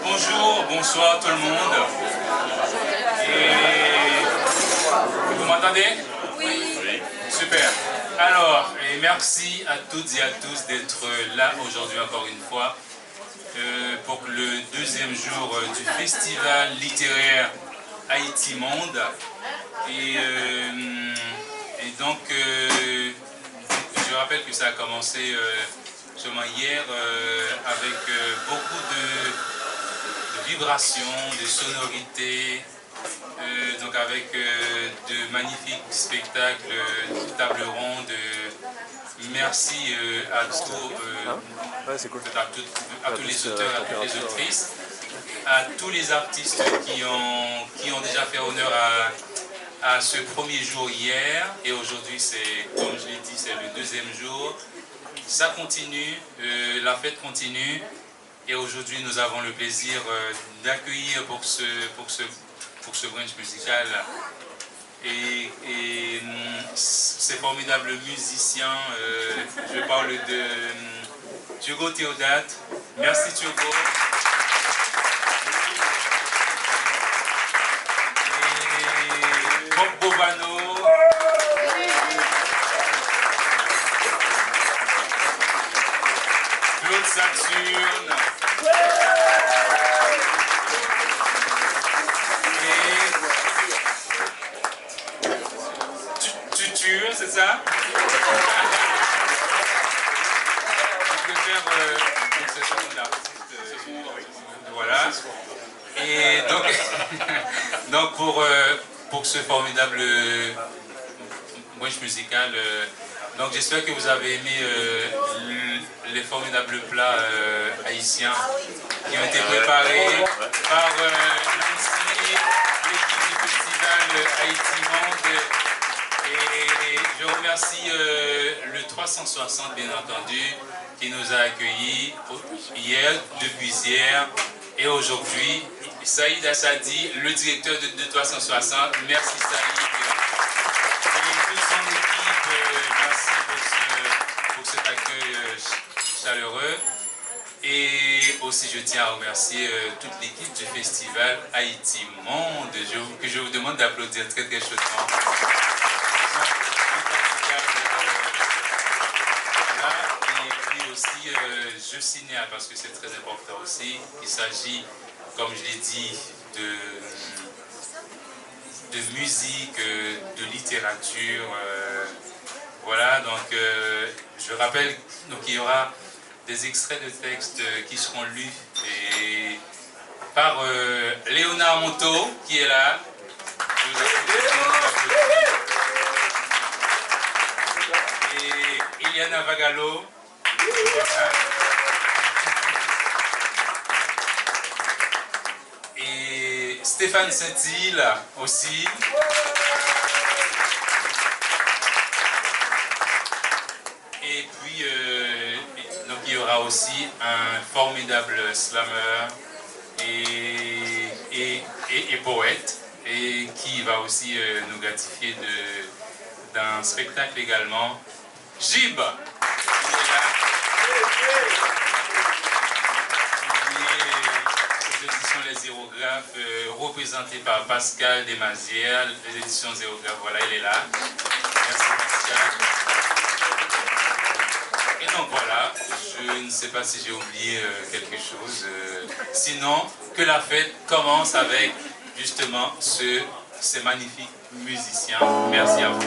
Bonjour, bonsoir tout le monde. Et vous m'entendez? Oui. Super. Alors, et merci à toutes et à tous d'être là aujourd'hui encore une fois pour le deuxième jour du festival littéraire Haïti Monde. Et donc, je rappelle que ça a commencé seulement hier avec beaucoup de vibrations, de sonorités, donc avec de magnifiques spectacles, de tables rondes. Merci à tous les auteurs, à toutes les autrices, à tous les artistes qui ont déjà fait honneur à ce premier jour hier. Et aujourd'hui, c'est, comme je l'ai dit, c'est le deuxième jour. Ça continue, la fête continue. Et aujourd'hui, nous avons le plaisir d'accueillir pour ce brunch musical et ces formidables musiciens. Je parle de Thiago Théodate. Merci Thiago. Et Bob Bobano. Claude Saturne. C'est ça? Je préfère ce genre d'artiste. Voilà. Et donc pour ce formidable brunch musical, donc j'espère que vous avez aimé les formidables plats haïtiens qui ont été préparés par Nancy, l'équipe du festival Haïti Monde. Et je remercie le 360, bien entendu, qui nous a accueillis hier, depuis hier et aujourd'hui. Saïd Assadi, le directeur de 360. Merci Saïd. Et toute son équipe, merci pour cet accueil chaleureux. Et aussi, je tiens à remercier toute l'équipe du festival Haïti Monde, que je vous demande d'applaudir très très chaudement. Et puis aussi, je signale, parce que c'est très important aussi, il s'agit, comme je l'ai dit, de musique, de littérature. Voilà, donc je rappelle qu'il y aura des extraits de textes qui seront lus par Léonard Monteau, qui est là. Et Iliana Vagalo. Voilà. Et Stéphane Saint-Île aussi. Et puis, donc il y aura aussi un formidable slammer et poète, et qui va aussi nous gratifier d'un spectacle également. Gib, il est là. Les éditions Les Zérographes, représentées par Pascal Desmazières, les éditions Zérographes, voilà, il est là. Merci Pascal. Et donc voilà, je ne sais pas si j'ai oublié quelque chose. Sinon, que la fête commence avec justement ces magnifiques musiciens. Merci à vous.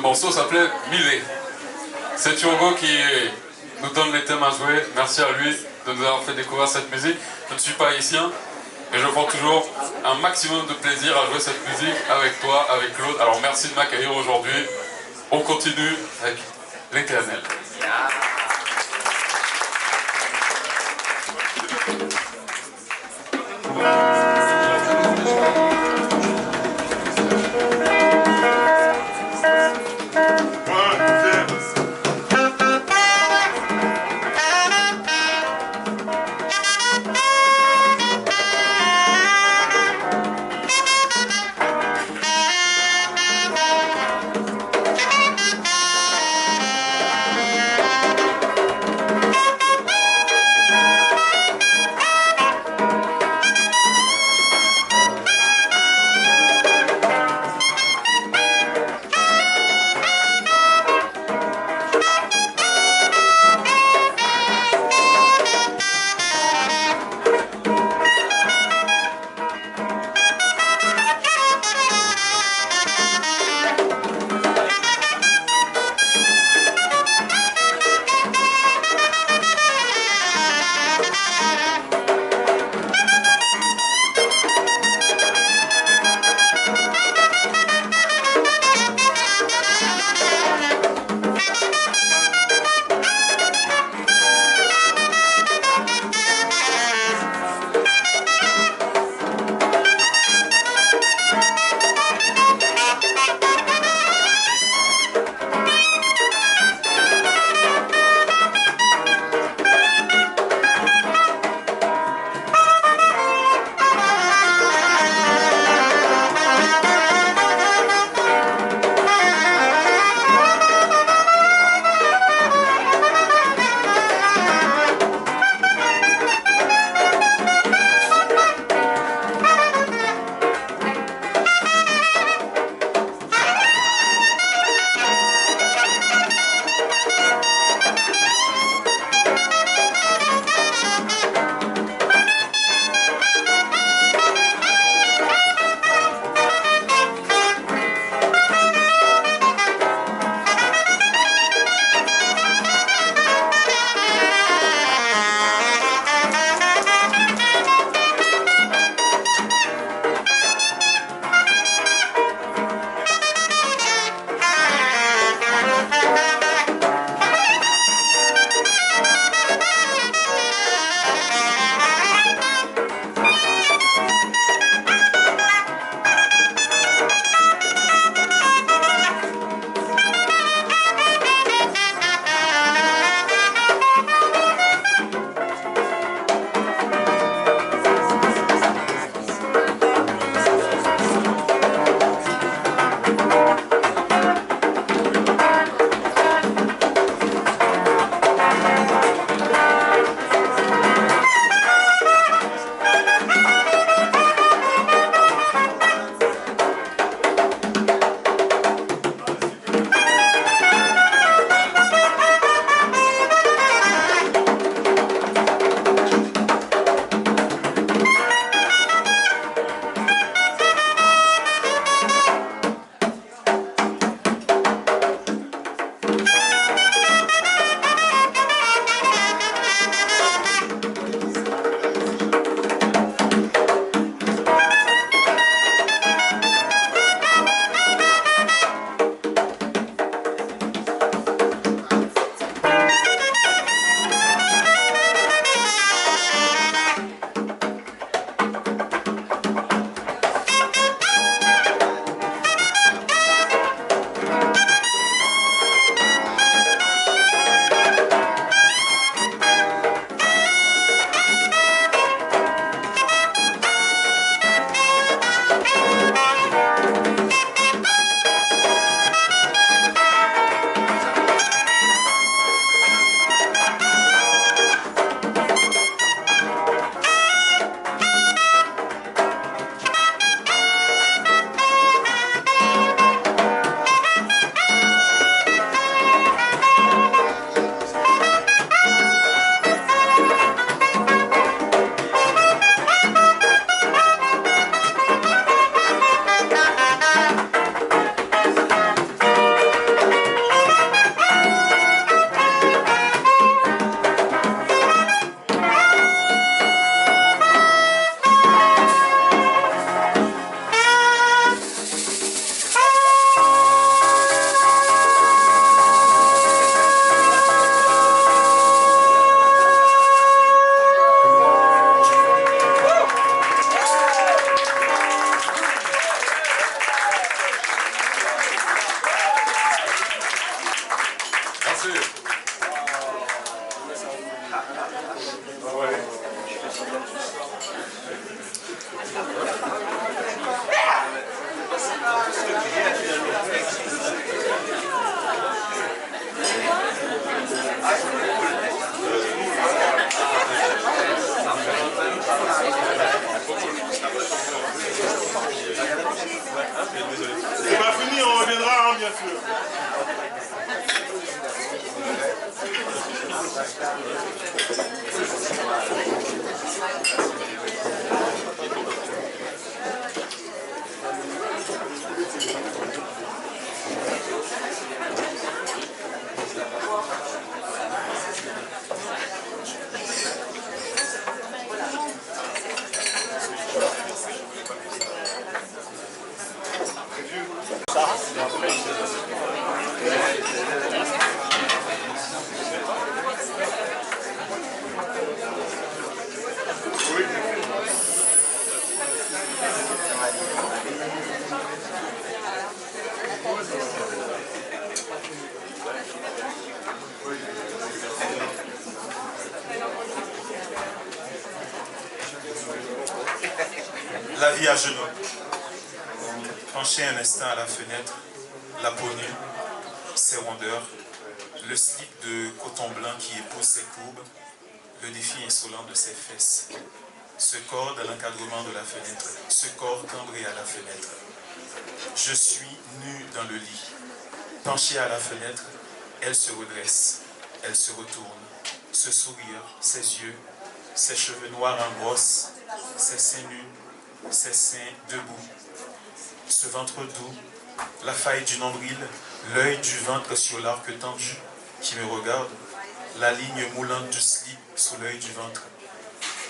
morceau s'appelait Millet. C'est Turgo qui nous donne les thèmes à jouer. Merci à lui de nous avoir fait découvrir cette musique. Je ne suis pas haïtien, et je prends toujours un maximum de plaisir à jouer cette musique avec toi, avec Claude. Alors merci de m'accueillir aujourd'hui. On continue avec l'Éternel. Merci. C'est pas fini, on reviendra, hein, bien sûr. La vie à genoux. Penché un instant à la fenêtre, la peau nue, ses rondeurs, le slip de coton blanc qui épouse ses courbes, le défi insolent de ses fesses. Ce corps dans l'encadrement de la fenêtre, ce corps cambré à la fenêtre. Je suis nu dans le lit. Penché à la fenêtre, elle se redresse, elle se retourne. Ce sourire, ses yeux, ses cheveux noirs en brosse, ses seins nus, ses seins debout. Ce ventre doux, la faille du nombril, l'œil du ventre sur l'arc tendu qui me regarde, la ligne moulante du slip sous l'œil du ventre.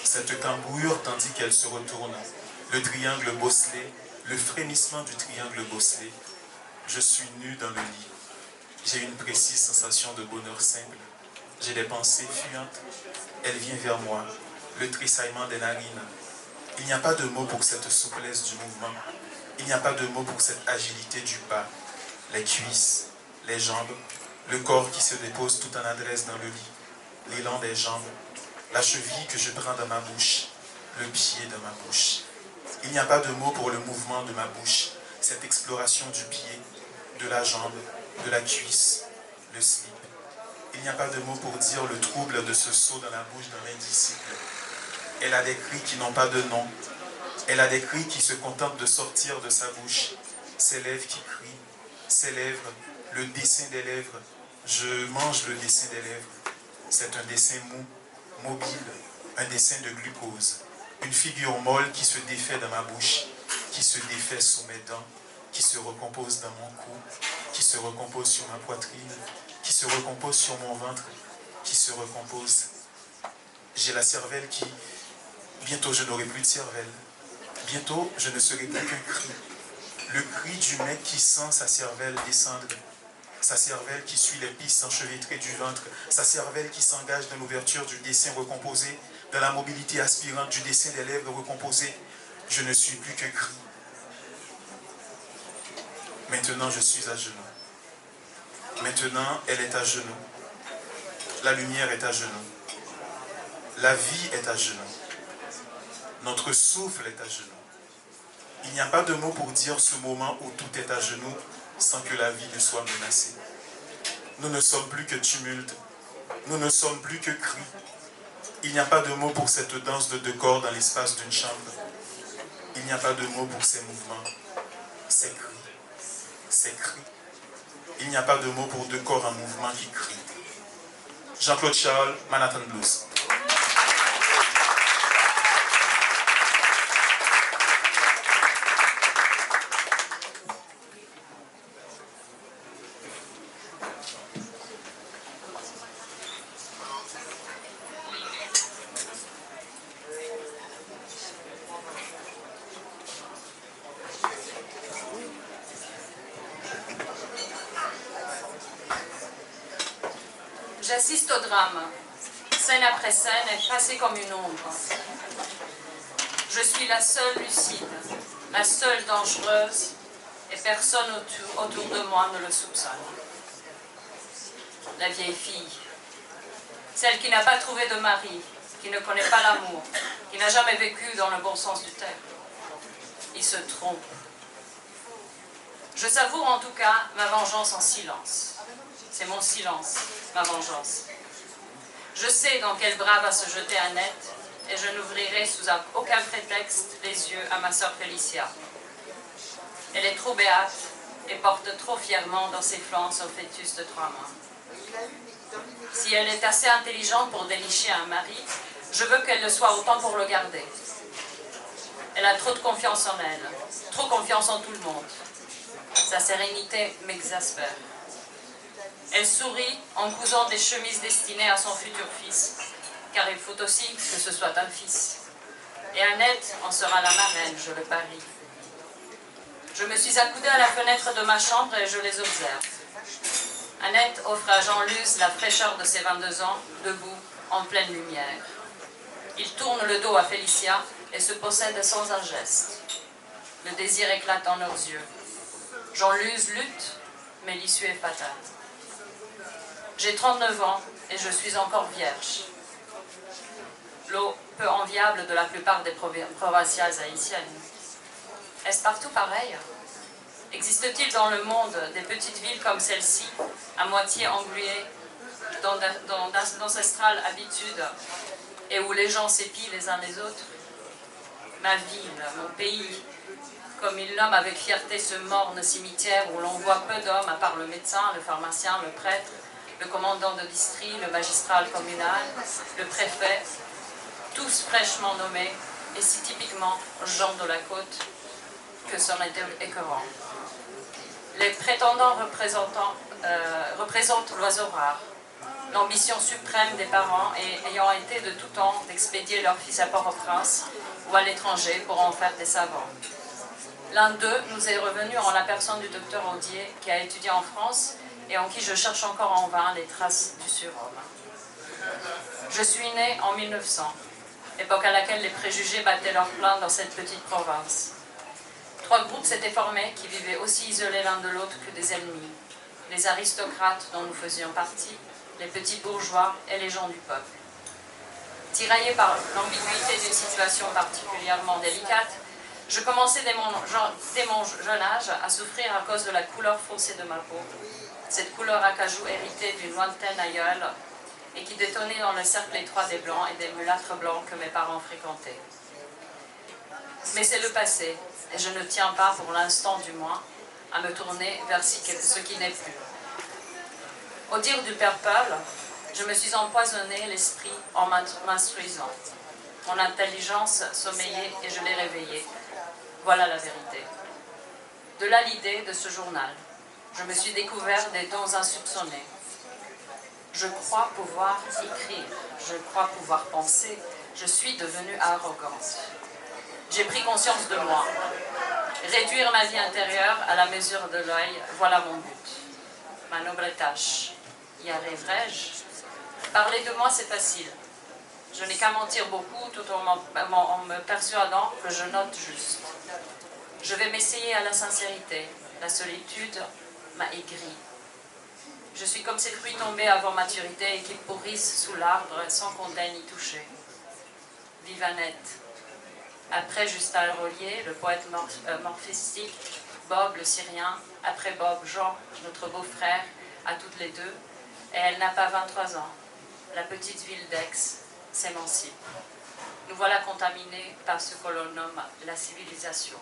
Cette cambrure tandis qu'elle se retourne, le triangle bosselé, le frémissement du triangle bosselé. Je suis nu dans le lit. J'ai une précise sensation de bonheur simple. J'ai des pensées fuyantes. Elle vient vers moi, le tressaillement des narines. Il n'y a pas de mots pour cette souplesse du mouvement. Il n'y a pas de mots pour cette agilité du pas. Les cuisses, les jambes, le corps qui se dépose tout en adresse dans le lit, l'élan des jambes, la cheville que je prends dans ma bouche, le pied dans ma bouche. Il n'y a pas de mots pour le mouvement de ma bouche, cette exploration du pied, de la jambe, de la cuisse, le slip. Il n'y a pas de mots pour dire le trouble de ce saut dans la bouche d'un indisciple. Elle a des cris qui n'ont pas de nom. Elle a des cris qui se contentent de sortir de sa bouche. Ses lèvres qui crient, ses lèvres, le dessin des lèvres. Je mange le dessin des lèvres. C'est un dessin mou, mobile, un dessin de glucose. Une figure molle qui se défait dans ma bouche, qui se défait sous mes dents, qui se recompose dans mon cou, qui se recompose sur ma poitrine, qui se recompose sur mon ventre, qui se recompose. J'ai la cervelle qui... Bientôt je n'aurai plus de cervelle. Bientôt je ne serai plus qu'un cri. Le cri du mec qui sent sa cervelle descendre. Sa cervelle qui suit les pistes enchevêtrées du ventre. Sa cervelle qui s'engage dans l'ouverture du dessin recomposé, dans la mobilité aspirante du dessin des lèvres recomposées. Je ne suis plus qu'un cri. Maintenant je suis à genoux. Maintenant elle est à genoux. La lumière est à genoux. La vie est à genoux. Notre souffle est à genoux. Il n'y a pas de mots pour dire ce moment où tout est à genoux sans que la vie ne soit menacée. Nous ne sommes plus que tumulte. Nous ne sommes plus que cris. Il n'y a pas de mots pour cette danse de deux corps dans l'espace d'une chambre. Il n'y a pas de mots pour ces mouvements, ces cris, ces cris. Il n'y a pas de mots pour deux corps en mouvement qui crient. Jean-Claude Charles, Manhattan Blues. J'assiste au drame, scène après scène, effacée comme une ombre. Je suis la seule lucide, la seule dangereuse, et personne autour de moi ne le soupçonne. la vieille fille. Celle qui n'a pas trouvé de mari, qui ne connaît pas l'amour, qui n'a jamais vécu dans le bon sens du terme. Il se trompe. Je savoure en tout cas ma vengeance en silence. C'est mon silence, ma vengeance. Je sais dans quel bras va se jeter Annette et je n'ouvrirai sous aucun prétexte les yeux à ma sœur Félicia. Elle est trop béate et porte trop fièrement dans ses flancs son fœtus de 3 mois. Si elle est assez intelligente pour dénicher un mari, je veux qu'elle le soit autant pour le garder. Elle a trop de confiance en elle, trop confiance en tout le monde. Sa sérénité m'exaspère. Elle sourit en cousant des chemises destinées à son futur fils, car il faut aussi que ce soit un fils. Et Annette en sera la marraine, je le parie. Je me suis accoudée à la fenêtre de ma chambre et je les observe. Annette offre à Jean-Luz la fraîcheur de ses 22 ans, debout, en pleine lumière. Il tourne le dos à Félicia et se possède sans un geste. Le désir éclate dans leurs yeux. Jean-Luz lutte, mais l'issue est fatale. J'ai 39 ans et je suis encore vierge. L'eau peu enviable de la plupart des provinciales haïtiennes. Est-ce partout pareil? Existe-t-il dans le monde des petites villes comme celle-ci, à moitié engluées dans d'ancestrales habitudes et où les gens s'épient les uns les autres? Ma ville, mon pays, comme il nomme avec fierté ce morne cimetière où l'on voit peu d'hommes à part le médecin, le pharmacien, le prêtre, le commandant de district, le magistrat communal, le préfet, tous fraîchement nommés et si typiquement gens de la côte que c'en était écœurant. Les prétendants représentent l'oiseau rare, l'ambition suprême des parents ayant été de tout temps d'expédier leurs fils à Port-au-Prince ou à l'étranger pour en faire des savants. L'un d'eux nous est revenu en la personne du docteur Audier qui a étudié en France et en qui je cherche encore en vain les traces du surhomme. Je suis née en 1900, époque à laquelle les préjugés battaient leur plein dans cette petite province. 3 groupes s'étaient formés qui vivaient aussi isolés l'un de l'autre que des ennemis. Les aristocrates dont nous faisions partie, les petits bourgeois et les gens du peuple. Tiraillé par l'ambiguïté d'une situation particulièrement délicate, je commençais dès mon jeune âge à souffrir à cause de la couleur foncée de ma peau, cette couleur acajou héritée d'une lointaine aïeule et qui détonnait dans le cercle étroit des blancs et des mulâtres blancs que mes parents fréquentaient. Mais c'est le passé, et je ne tiens pas, pour l'instant du moins, à me tourner vers ce qui n'est plus. Au dire du Père Peul, je me suis empoisonné l'esprit en m'instruisant. Mon intelligence sommeillait et je l'ai réveillée. Voilà la vérité. De là l'idée de ce journal. Je me suis découvert des dons insoupçonnés. Je crois pouvoir écrire, je crois pouvoir penser, je suis devenue arrogante. J'ai pris conscience de moi. Réduire ma vie intérieure à la mesure de l'œil, voilà mon but. Ma noble tâche. Y arriverai-je? Parler de moi, c'est facile. Je n'ai qu'à mentir beaucoup tout en me persuadant que je note juste. Je vais m'essayer à la sincérité. La solitude m'a aigri. Je suis comme ces fruits tombés avant maturité et qui pourrissent sous l'arbre sans qu'on daigne y toucher. Vive Annette. Après Justin Rollier, le poète morphistique, Bob le Syrien, après Bob, Jean, notre beau-frère, à toutes les deux, et elle n'a pas 23 ans. La petite ville d'Aix s'émancipe. Nous voilà contaminés par ce que l'on nomme la civilisation.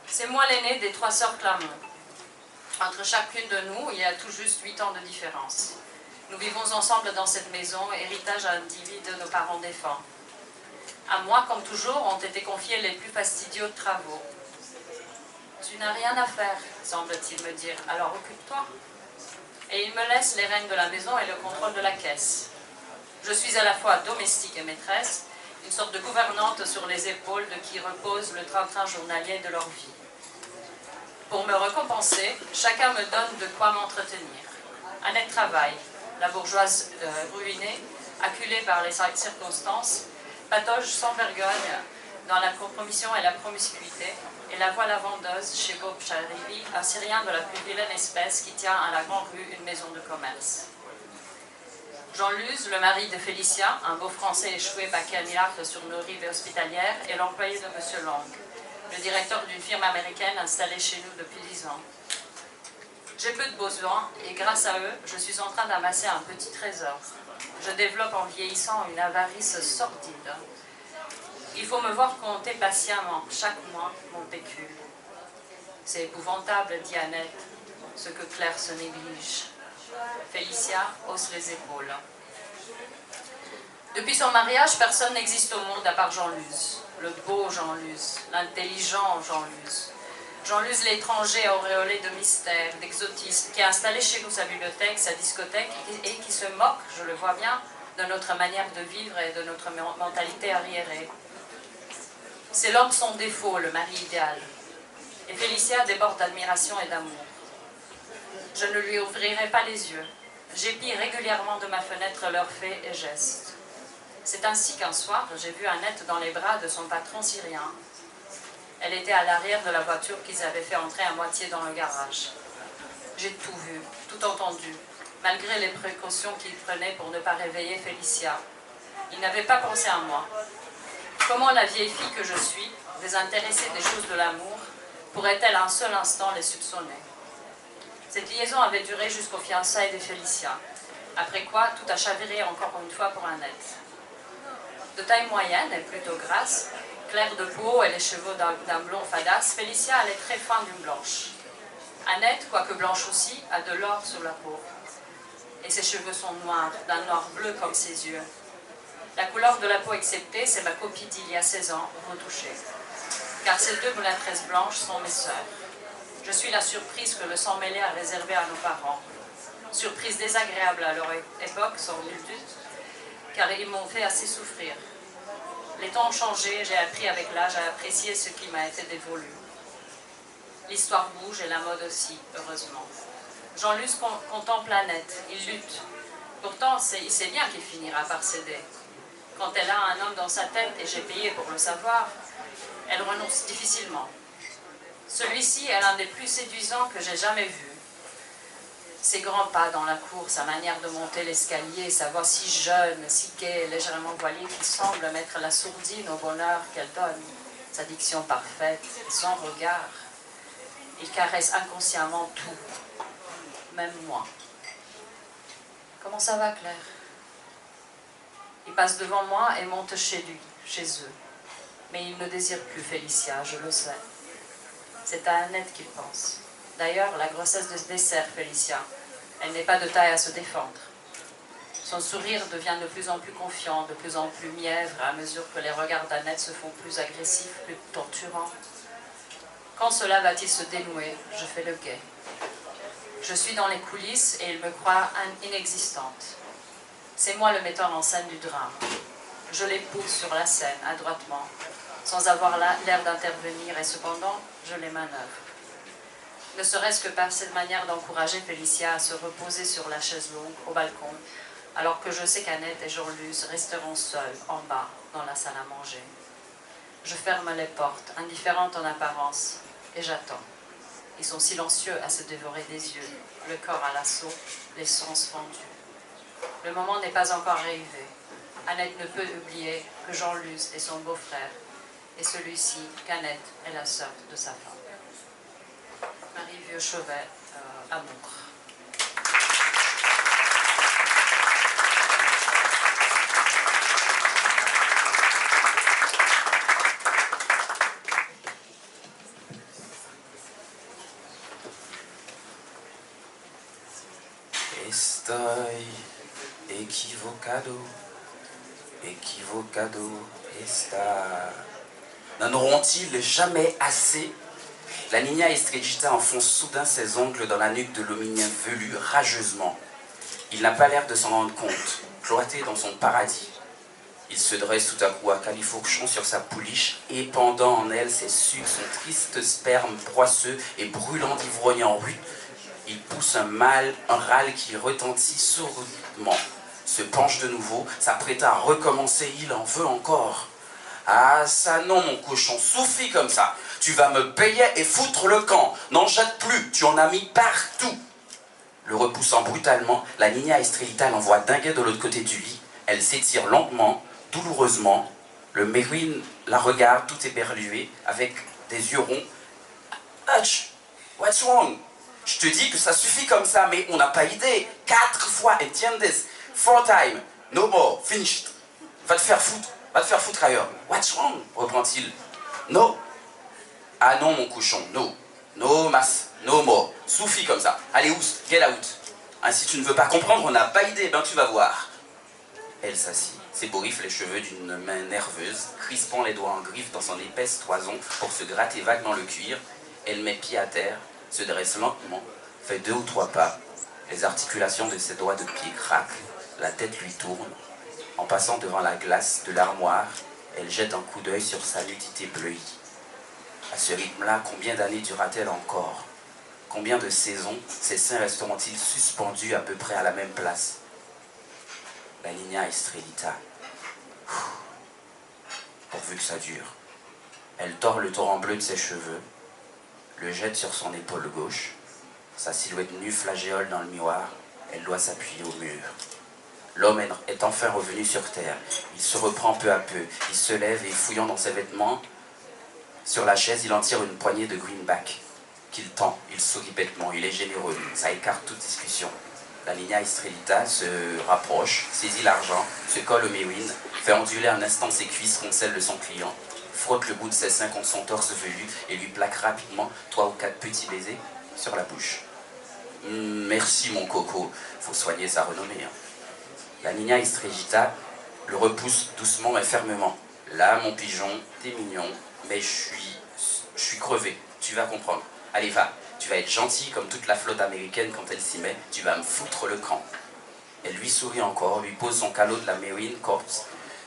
C'est moi l'aînée des 3 sœurs Clermont. Entre chacune de nous, il y a tout juste 8 ans de différence. Nous vivons ensemble dans cette maison, héritage individu de nos parents défunts. À moi, comme toujours, ont été confiés les plus fastidieux travaux. Tu n'as rien à faire, semble-t-il me dire, alors occupe-toi. Et il me laisse les rênes de la maison et le contrôle de la caisse. Je suis à la fois domestique et maîtresse, une sorte de gouvernante sur les épaules de qui repose le train-train journalier de leur vie. Pour me récompenser, chacun me donne de quoi m'entretenir. Annette travaille, la bourgeoise ruinée, acculée par les circonstances, patauge sans vergogne dans la compromission et la promiscuité, et la voilà vendeuse chez Bob Charivi, un Syrien de la plus vilaine espèce qui tient à la Grande Rue une maison de commerce. Jean Luz, le mari de Félicia, un beau français échoué baqué à miracle sur nos rives hospitalières, est l'employé de M. Long, le directeur d'une firme américaine installée chez nous depuis 10 ans. J'ai peu de besoins et grâce à eux, je suis en train d'amasser un petit trésor. Je développe en vieillissant une avarice sordide. Il faut me voir compter patiemment chaque mois mon pécule. C'est épouvantable, dit Annette, ce que Claire se néglige. Félicia hausse les épaules. Depuis son mariage, personne n'existe au monde à part Jean Luz. Le beau Jean Luz, l'intelligent Jean Luz. Jean Luz l'étranger auréolé de mystère, d'exotisme, qui a installé chez nous sa bibliothèque, sa discothèque, et qui se moque, je le vois bien, de notre manière de vivre et de notre mentalité arriérée. C'est l'homme sans défaut, le mari idéal. Et Félicia déborde d'admiration et d'amour. Je ne lui ouvrirai pas les yeux. J'épie régulièrement de ma fenêtre leurs faits et gestes. C'est ainsi qu'un soir, j'ai vu Annette dans les bras de son patron syrien. Elle était à l'arrière de la voiture qu'ils avaient fait entrer à moitié dans le garage. J'ai tout vu, tout entendu, malgré les précautions qu'ils prenaient pour ne pas réveiller Félicia. Ils n'avaient pas pensé à moi. Comment la vieille fille que je suis, désintéressée des choses de l'amour, pourrait-elle un seul instant les soupçonner? Cette liaison avait duré jusqu'aux fiançailles de Félicia, après quoi tout a chaviré encore une fois pour Annette. De taille moyenne et plutôt grasse, claire de peau et les cheveux d'un blond fadasse, Félicia elle est très fin d'une blanche. Annette, quoique blanche aussi, a de l'or sur la peau. Et ses cheveux sont noirs, d'un noir bleu comme ses yeux. La couleur de la peau exceptée, c'est ma copie d'il y a 16 ans, retouchée. Car ces deux blâtresses blanches sont mes sœurs. Je suis la surprise que le sang mêlé a réservée à nos parents. Surprise désagréable à leur époque, sans nul doute, car ils m'ont fait assez souffrir. Les temps ont changé, j'ai appris avec l'âge à apprécier ce qui m'a été dévolu. L'histoire bouge et la mode aussi, heureusement. Jean Luz contemple Annette, il lutte. Pourtant, il sait bien qu'il finira par céder. Quand elle a un homme dans sa tête, et j'ai payé pour le savoir, elle renonce difficilement. Celui-ci est l'un des plus séduisants que j'ai jamais vus. Ses grands pas dans la cour, sa manière de monter l'escalier, sa voix si jeune, si gaie, légèrement voilée, qui semble mettre la sourdine au bonheur qu'elle donne, sa diction parfaite, son regard. Il caresse inconsciemment tout, même moi. Comment ça va, Claire? Il passe devant moi et monte chez lui, chez eux. Mais il ne désire plus Félicia, je le sais. C'est à Annette qu'il pense. D'ailleurs, la grossesse dessert Félicia. Elle n'est pas de taille à se défendre. Son sourire devient de plus en plus confiant, de plus en plus mièvre, à mesure que les regards d'Annette se font plus agressifs, plus torturants. Quand cela va-t-il se dénouer? Je fais le guet. Je suis dans les coulisses et il me croit inexistante. C'est moi le metteur en scène du drame. Je les pousse sur la scène, adroitement, sans avoir l'air d'intervenir, et cependant, je les manœuvre. Ne serait-ce que par cette manière d'encourager Félicia à se reposer sur la chaise longue, au balcon, alors que je sais qu'Annette et Jean Luz resteront seuls, en bas, dans la salle à manger. Je ferme les portes, indifférente en apparence, et j'attends. Ils sont silencieux à se dévorer des yeux, le corps à l'assaut, les sens fendus. Le moment n'est pas encore arrivé. Annette ne peut oublier que Jean Luz est son beau-frère, et celui-ci qu'Annette est la sœur de sa femme. Marie Vieux-Chauvet, Amour. Estoy equivocado, equivocado está. N'en auront-ils jamais assez? La Niña Estrellita enfonce soudain ses ongles dans la nuque de l'hominien velu rageusement. Il n'a pas l'air de s'en rendre compte, cloîtré dans son paradis. Il se dresse tout à coup à califourchon sur sa pouliche, épandant en elle ses sucs, son triste sperme poisseux et brûlant d'ivrogne en rue. Il pousse un râle qui retentit sourdement, se penche de nouveau, s'apprêta à recommencer, il en veut encore. Ah ça non mon cochon, suffit comme ça. Tu vas me payer et foutre le camp. N'en jette plus, tu en as mis partout. Le repoussant brutalement, la Niña Estrellita l'envoie dinguer de l'autre côté du lit. Elle s'étire lentement, douloureusement. Le Meguin la regarde tout éperlué, avec des yeux ronds. Hutch, what's wrong? Je te dis que ça suffit comme ça, mais on n'a pas idée. 4 fois, entiendes? 4 times, no more, finished. Va te faire foutre ailleurs. What's wrong? Reprend-il. No. Ah non, mon cochon, no. No, mass, no more. Suffit comme ça. Allez, oust, get out. Ah, si tu ne veux pas comprendre, on n'a pas idée, ben tu vas voir. Elle s'assit, s'ébouriffe les cheveux d'une main nerveuse, crispant les doigts en griffe dans son épaisse toison pour se gratter vaguement le cuir. Elle met pied à terre, se dresse lentement, fait 2 ou 3 pas. Les articulations de ses doigts de pied craquent, la tête lui tourne. En passant devant la glace de l'armoire, elle jette un coup d'œil sur sa nudité bleuie. À ce rythme-là, combien d'années durera-t-elle encore? Combien de saisons ses seins resteront-ils suspendus à peu près à la même place? La Niña Estrellita. Pourvu que ça dure. Elle tord le torrent bleu de ses cheveux, le jette sur son épaule gauche. Sa silhouette nue flagéole dans le miroir. Elle doit s'appuyer au mur. L'homme est enfin revenu sur terre. Il se reprend peu à peu. Il se lève et, fouillant dans ses vêtements, sur la chaise, il en tire une poignée de greenback qu'il tend. Il sourit bêtement. Il est généreux. Ça écarte toute discussion. La Niña Estrellita se rapproche, saisit l'argent, se colle au Meguin, fait onduler un instant ses cuisses contre celles de son client, frotte le bout de ses seins contre son torse velu et lui plaque rapidement 3 ou 4 petits baisers sur la bouche. Merci mon coco, faut soigner sa renommée. Hein. La Niña Estrellita le repousse doucement et fermement. Là, mon pigeon, t'es mignon, mais je suis crevé, tu vas comprendre. Allez, va. Tu vas être gentil comme toute la flotte américaine quand elle s'y met. Tu vas me foutre le camp. Elle lui sourit encore, lui pose son calot de la Marine Corps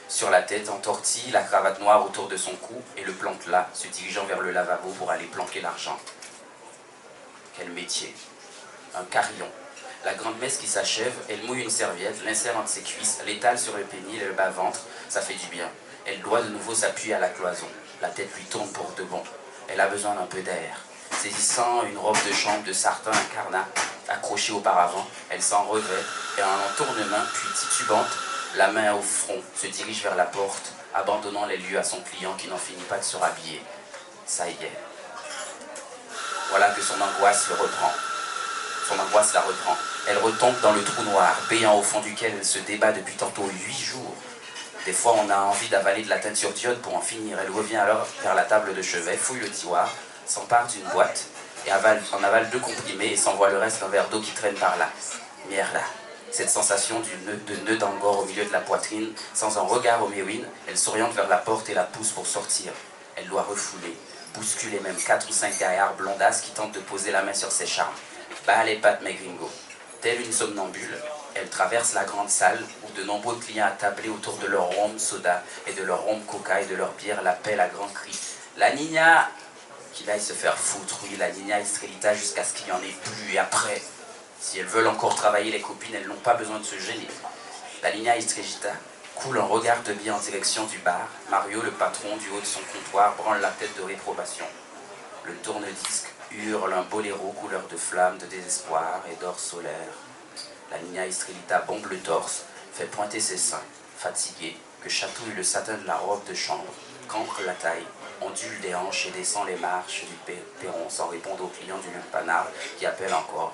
sur la tête, entortille la cravate noire autour de son cou et le plante là, se dirigeant vers le lavabo pour aller planquer l'argent. Quel métier. Un carillon. La grande messe qui s'achève, elle mouille une serviette, l'insère entre ses cuisses, l'étale sur le pénil et le bas-ventre. Ça fait du bien. Elle doit de nouveau s'appuyer à la cloison. La tête lui tourne pour de bon. Elle a besoin d'un peu d'air. Saisissant une robe de chambre de sartin incarnat accrochée auparavant, elle s'en revêt et en un tournement, puis titubante, la main au front, se dirige vers la porte, abandonnant les lieux à son client qui n'en finit pas de se rhabiller. Ça y est. Voilà que son angoisse le reprend. Son angoisse la reprend. Elle retombe dans le trou noir, béant au fond duquel elle se débat depuis tantôt 8 jours. Des fois, on a envie d'avaler de la teinture d'iode pour en finir. Elle revient alors vers la table de chevet, fouille le tiroir, s'empare d'une boîte et en avale 2 comprimés et s'envoie le reste d'un verre d'eau qui traîne par là. Mierda. Cette sensation de nœud d'angor au milieu de la poitrine, sans un regard au Meguin, elle s'oriente vers la porte et la pousse pour sortir. Elle doit refouler, bousculer même 4 ou 5 gaillards blondasses qui tentent de poser la main sur ses charmes. Bas les pattes, mes gringos. Telle une somnambule, elle traverse la grande salle où de nombreux clients attablés autour de leur rhum soda et de leur rhum coca et de leur bière l'appellent à grands cris. La Niña! Qu'il aille se faire foutre, oui, la Niña Estrellita jusqu'à ce qu'il n'y en ait plus. Et après, si elles veulent encore travailler les copines, elles n'ont pas besoin de se gêner. La Niña Estrellita coule un regard de biais en direction du bar. Mario, le patron, du haut de son comptoir, branle la tête de réprobation. Le tourne-disque hurle un boléro couleur de flamme, de désespoir et d'or solaire. La Niña Estrellita bombe le torse, fait pointer ses seins, fatiguée, que chatouille le satin de la robe de chambre, cancre la taille, ondule des hanches et descend les marches du perron sans répondre aux clients du lupanard qui appellent encore.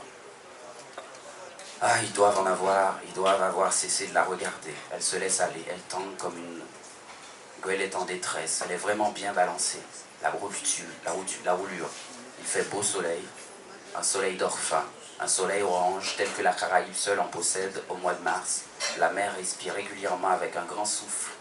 Ah, ils doivent avoir cessé de la regarder. Elle se laisse aller, elle tangue comme une goélette en détresse. Elle est vraiment bien balancée. La roulure. Il fait beau soleil, un soleil d'or fin, un soleil orange tel que la Caraïbe seule en possède au mois de mars. La mer respire régulièrement avec un grand souffle.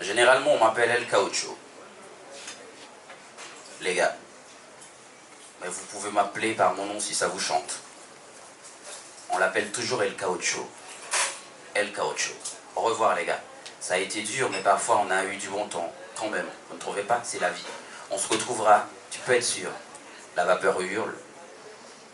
Généralement, on m'appelle El Caoutchouc. Les gars. Mais vous pouvez m'appeler par mon nom si ça vous chante. On l'appelle toujours El Caoutchouc. El Caucho. Au revoir les gars. Ça a été dur, mais parfois on a eu du bon temps. Quand même, vous ne trouvez pas? C'est la vie. On se retrouvera, tu peux être sûr. La vapeur hurle.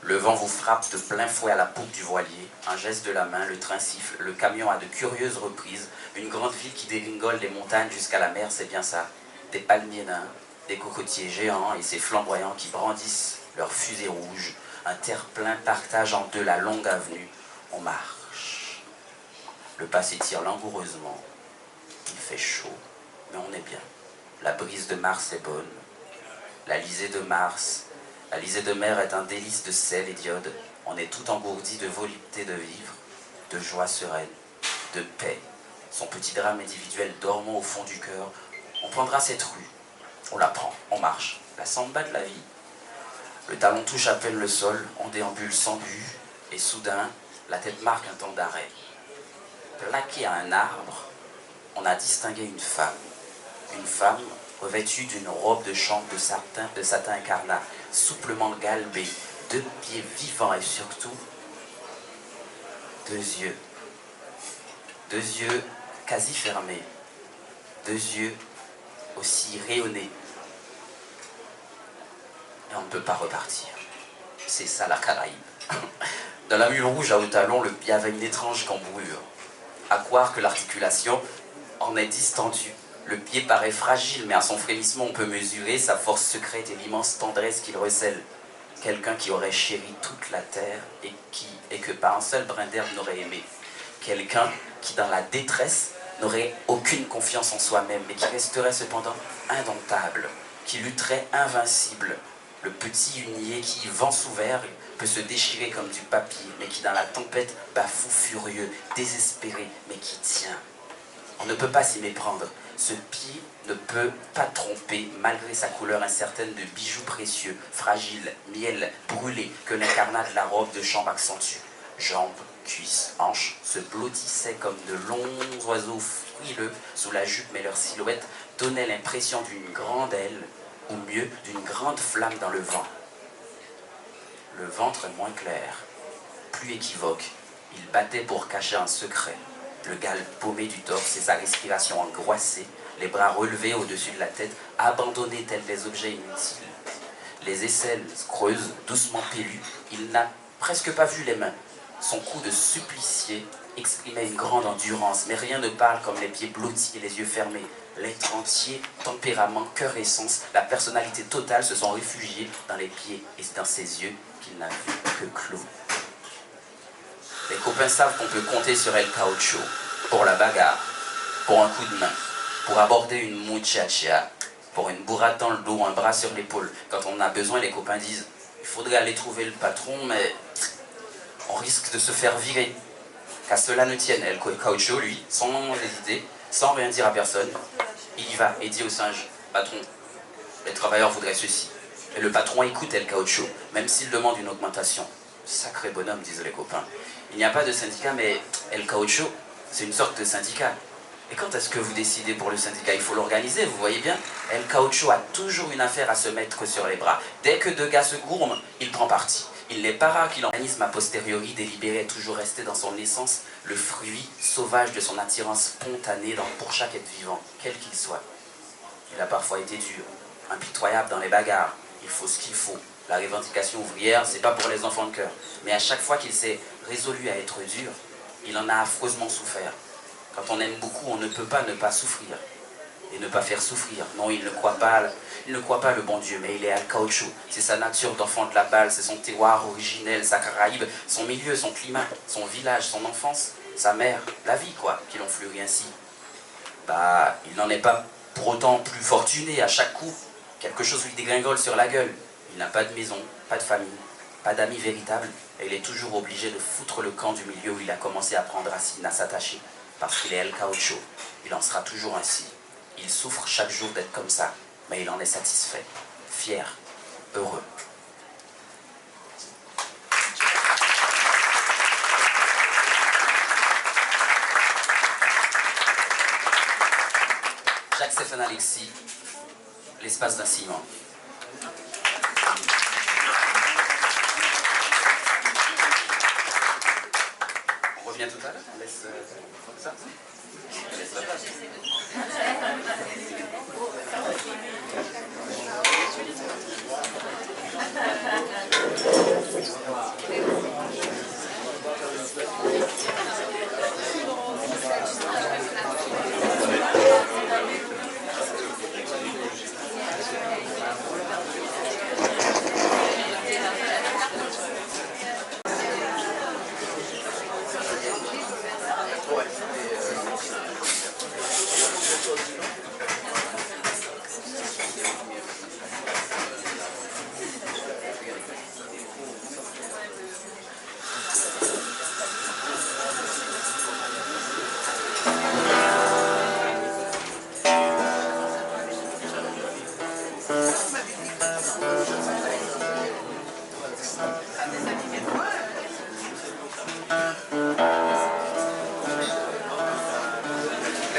Le vent vous frappe de plein fouet à la poupe du voilier. Un geste de la main, le train siffle. Le camion a de curieuses reprises. Une grande ville qui dégringole des montagnes jusqu'à la mer, c'est bien ça. Des palmiers nains, des cocotiers géants et ces flamboyants qui brandissent leurs fusées rouges. Un terre-plein partage en deux la longue avenue. On marche. Le pas s'étire langoureusement. Il fait chaud, mais on est bien. La brise de Mars est bonne. La lisée de Mars, la lisée de mer est un délice de sel et d'iode. On est tout engourdi de volupté de vivre, de joie sereine, de paix. Son petit drame individuel dormant au fond du cœur. On prendra cette rue. On la prend, on marche. La samba de la vie. Le talon touche à peine le sol, on déambule sans but, et soudain, la tête marque un temps d'arrêt. Plaquée à un arbre, on a distingué une femme. Une femme revêtue d'une robe de chambre de satin incarnat, souplement galbé, 2 pieds vivants et surtout 2 yeux. 2 yeux quasi fermés, 2 yeux aussi rayonnés. Et on ne peut pas repartir. C'est ça la Caraïbe. Dans la mule rouge à haut talon, il y avait une étrange cambrure. À croire que l'articulation en est distendue. Le pied paraît fragile, mais à son frémissement, on peut mesurer sa force secrète et l'immense tendresse qu'il recèle. Quelqu'un qui aurait chéri toute la terre et que pas un seul brin d'herbe n'aurait aimé. Quelqu'un qui, dans la détresse, n'aurait aucune confiance en soi-même, mais qui resterait cependant indomptable, qui lutterait invincible. Le petit hunier qui, vent sous vergue, peut se déchirer comme du papier, mais qui, dans la tempête, bafoue furieux, désespéré, mais qui tient. On ne peut pas s'y méprendre. Ce pied ne peut pas tromper malgré sa couleur incertaine de bijoux précieux, fragiles, miel, brûlés, que l'incarnat de la robe de chambre accentue. Jambes, cuisses, hanches se blottissaient comme de longs oiseaux frileux sous la jupe, mais leur silhouette donnait l'impression d'une grande aile, ou mieux d'une grande flamme dans le vent. Le ventre est moins clair, plus équivoque. Il battait pour cacher un secret. Le galbe paumé du torse et sa respiration angoissée, les bras relevés au-dessus de la tête, abandonnés tels des objets inutiles. Les aisselles creuses, doucement pelues, il n'a presque pas vu les mains. Son cou de supplicié exprimait une grande endurance, mais rien ne parle comme les pieds blottis et les yeux fermés. L'être entier, tempérament, cœur et sens, la personnalité totale se sont réfugiés dans les pieds et dans ses yeux qu'il n'a vu que clos. Les copains savent qu'on peut compter sur El Caucho pour la bagarre, pour un coup de main, pour aborder une muchacha, pour une bourrade dans le dos, un bras sur l'épaule. Quand on a besoin, les copains disent « il faudrait aller trouver le patron, mais on risque de se faire virer ». Qu'à cela ne tienne, El Caucho, lui, sans hésiter, sans rien dire à personne, il y va et dit au singe « patron, les travailleurs voudraient ceci ». Et le patron écoute El Caucho, même s'il demande une augmentation. Sacré bonhomme, disent les copains. Il n'y a pas de syndicat, mais El Caucho, c'est une sorte de syndicat. Et quand est-ce que vous décidez pour le syndicat? Il faut l'organiser, vous voyez bien. El Caucho a toujours une affaire à se mettre sur les bras. Dès que 2 gars se gourment, il prend parti. Il n'est pas rare qu'il organisme a posteriori délibéré, toujours resté dans son essence, le fruit sauvage de son attirance spontanée pour chaque être vivant, quel qu'il soit. Il a parfois été dur, impitoyable dans les bagarres. Il faut ce qu'il faut. La revendication ouvrière, c'est pas pour les enfants de cœur. Mais à chaque fois qu'il s'est résolu à être dur, il en a affreusement souffert. Quand on aime beaucoup, on ne peut pas ne pas souffrir. Et ne pas faire souffrir. Non, il ne croit pas le bon Dieu, mais il est El Caucho. C'est sa nature d'enfant de la balle, c'est son terroir originel, sa Caraïbe, son milieu, son climat, son village, son enfance, sa mère, la vie, quoi, qui l'ont fleuri ainsi. Bah, il n'en est pas pour autant plus fortuné. À chaque coup, quelque chose lui dégringole sur la gueule. Il n'a pas de maison, pas de famille, pas d'amis véritables, et il est toujours obligé de foutre le camp du milieu où il a commencé à prendre racine, à s'attacher, parce qu'il est El Caucho. Il en sera toujours ainsi. Il souffre chaque jour d'être comme ça, mais il en est satisfait, fier, heureux. Jacques-Stéphane Alexis, l'espace d'un ciment. On revient tout à l'heure.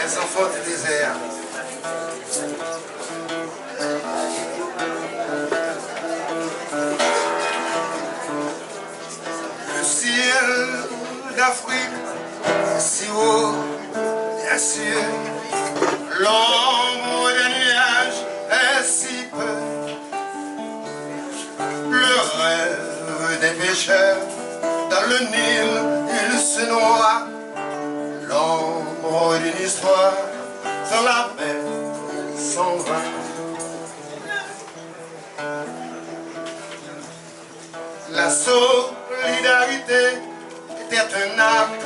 Les enfants du désert. Le ciel d'Afrique, si haut, bien sûr, l'ombre des nuages est si peu. Le rêve des pêcheurs, dans le Nil, il se noie. L'ombre d'une histoire, dans la mer, s'en va. La solidarité était un acte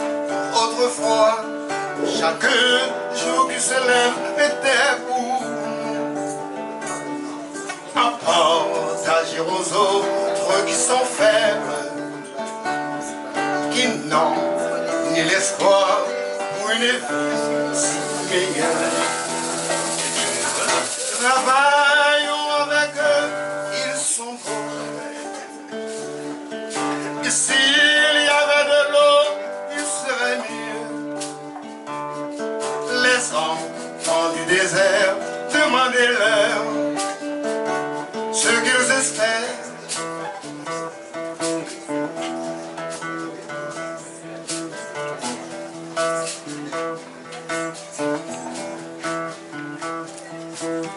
autrefois. Chaque jour qui se lève était pour partager aux autres qui sont faibles, qui n'ont ni l'espoir pour une vie meilleure. Travaillons avec eux, ils sont beaux. Et s'il y avait de l'eau, il serait mieux. Les enfants du désert, demandez-leur ce qu'ils espèrent.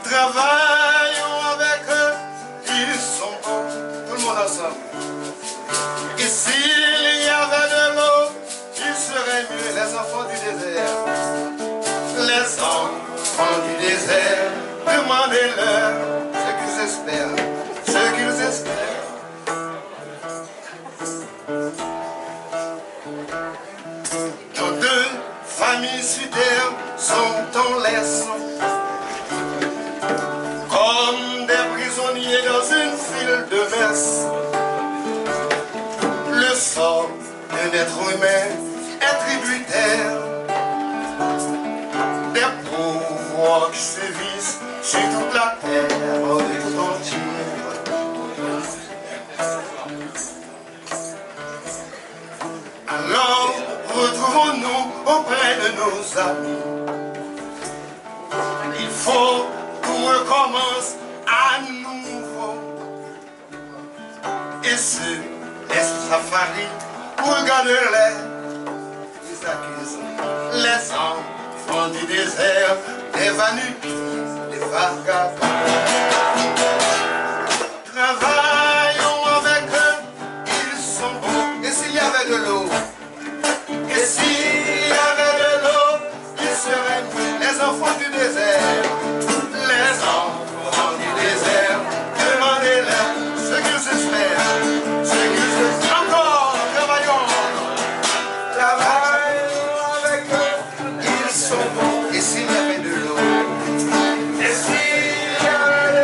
Travaillons avec eux, ils sont bons, tout le monde ensemble. Et s'il y avait de l'eau, il serait mieux. Les enfants du désert, les enfants du désert, demandez-leur ce qu'ils espèrent, ce qu'ils espèrent. Nos deux familles sur terre sont en laisse, comme des prisonniers dans une file de messe. Le sort d'un être humain est tributaire des pouvoirs qui sévissent sur toute la terre et tout entière. Alors retrouvons-nous auprès de nos amis. Il faut qu'on recommence à nouveau. Et ceux les safaris regardent-les, ils accusent les enfants du désert, des vanupies, des vagabonds. Travaillons avec eux, ils sont beaux. Et s'il y avait de l'eau, et s'il y avait de l'eau, ils seraient mieux. Les enfants du désert, les enfants du désert, demandez-leur ce qu'ils espèrent, ce qu'ils espèrent. Encore, travaillons avec eux, ils sont bons. Et s'il y avait de l'eau, et s'il y avait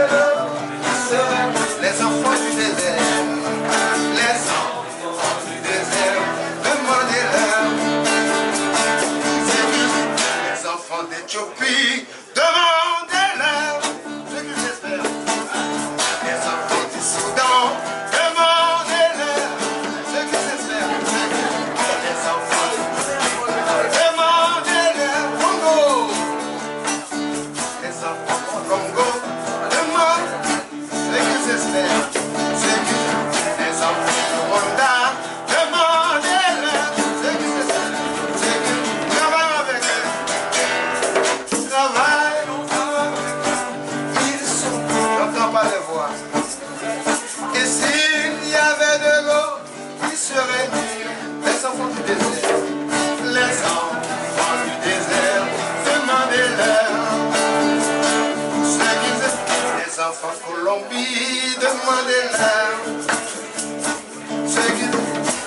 demandez-leur.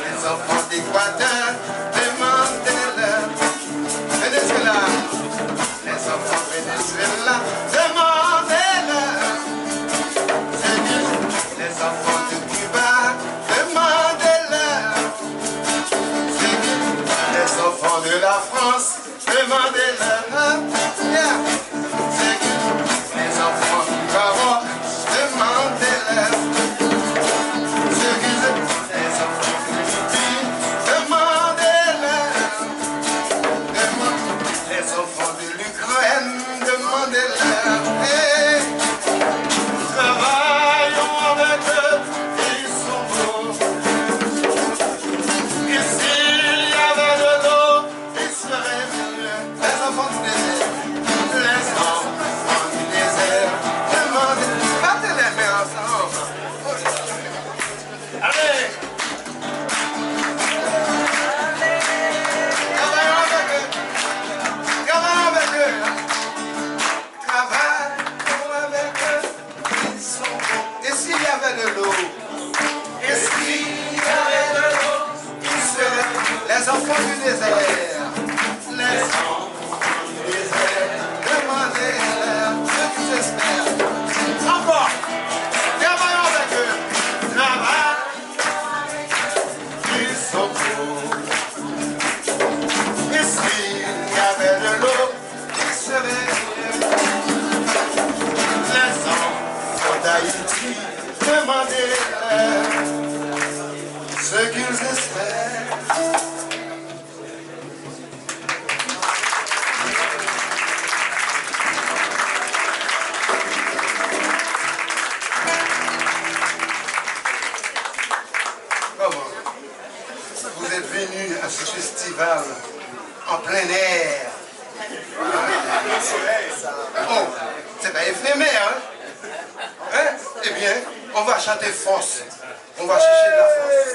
Les enfants d'Équateur, demandez-leur. Venezuela, les enfants de Venezuela, demandez-leur. Les enfants de Cuba, demandez-leur. Les enfants de la France, demandez-leur. Yeah. Les enfants du Maroc, demandez-leur. Les enfants de Philippines, demandez-leur. Les enfants de l'Ukraine, demandez-leur. Hey. Travaillons avec eux, ils sont beaux. Et s'il y avait de l'eau, ils seraient mieux. Les enfants du désert, les enfants du désert, demandez. Battez les mains ensemble. Allez. Travaillons avec eux. Travaillons avec eux. Travaillons avec eux. Ils sont beaux. Et s'il y avait de l'eau, et s'il y avait de l'eau, ils seraient les enfants du désert. Les enfants du désert, demandez-leur ce qu'ils espèrent. Encore, travaillons avec eux. Travaillons, ils sont beaux. Et s'il y avait de l'eau, ils seraient les enfants d'Haïti, demandez-leur ce qu'ils espèrent. Comment vous êtes venus à ce festival en plein air? Oh, c'est pas éphémère, hein? Hein? Eh bien, on va chanter force. On va chercher de la force.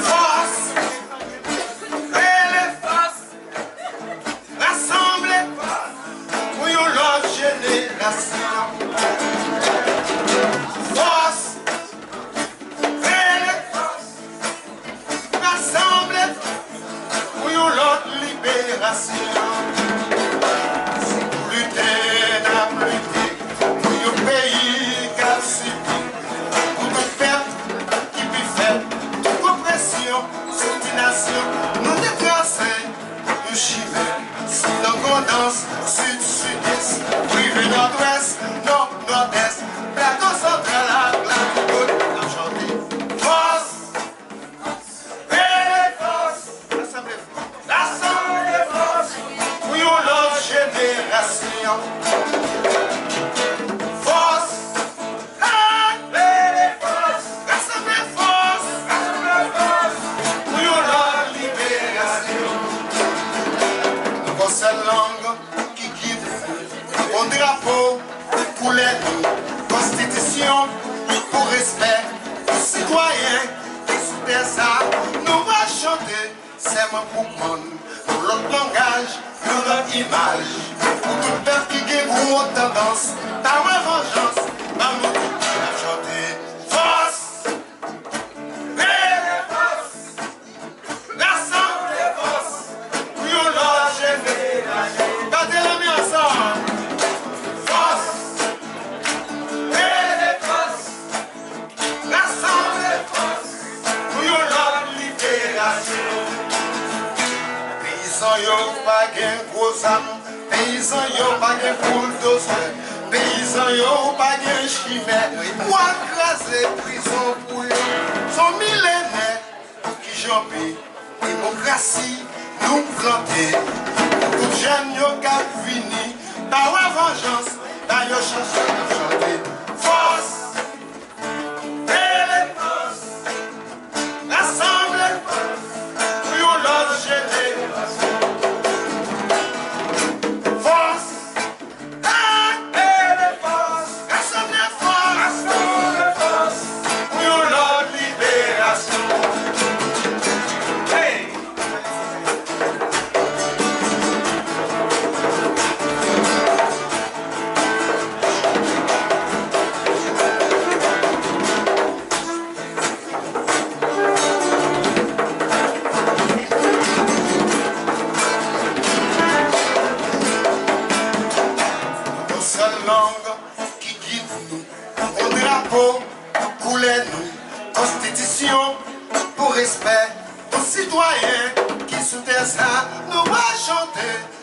Force! Et les forces! Rassemblez pour une longue génération. Force! Et les forces! Rassemblez pour une longue libération. Lutter, lutter pour un pays qui a subi toute perte qui peut faire toute oppression, subordination. Nous déclassons, nous chimères, l'abondance, sud-sud-est, privé nord-ouest, nord-nord-est, plateau central, la côte, la chanter. Force! Et les forces! Rassemblez les forces pour une longue génération. Force! Et les forces! Rassemblez les forces! Pour une longue libération. Nous avons cette langue qui guide, bon drapeau pour les deux, constitution pour respect, pour citoyens et sous des arts. Nous va chanter, c'est mon pour pour l'autre langage, pour notre image. Pour tout peuple qui gagne ou tendance, ta ma vengeance, ma nous à chanter. Force! Et les forces! Rassemble les forces! Pour une longue génération. Battez la main ensemble! Force! Et les forces! Rassemble les forces! Pour une longue libération. Paysans yo pas gain gros âme, paysans yo pas gain bulldozer, paysans yo pas gain chimère, pour écraser prison pour eux. Sont millénaires qui jampent, démocratie nous planter. Tout jeune yo cap fini, par la vengeance, par yo chanson de chanter. Force! Et les forces! Rassemble les forces! Pour une longue génération. Force! Et les forces! Rassemble les forces! Pour une longue libération. Hey!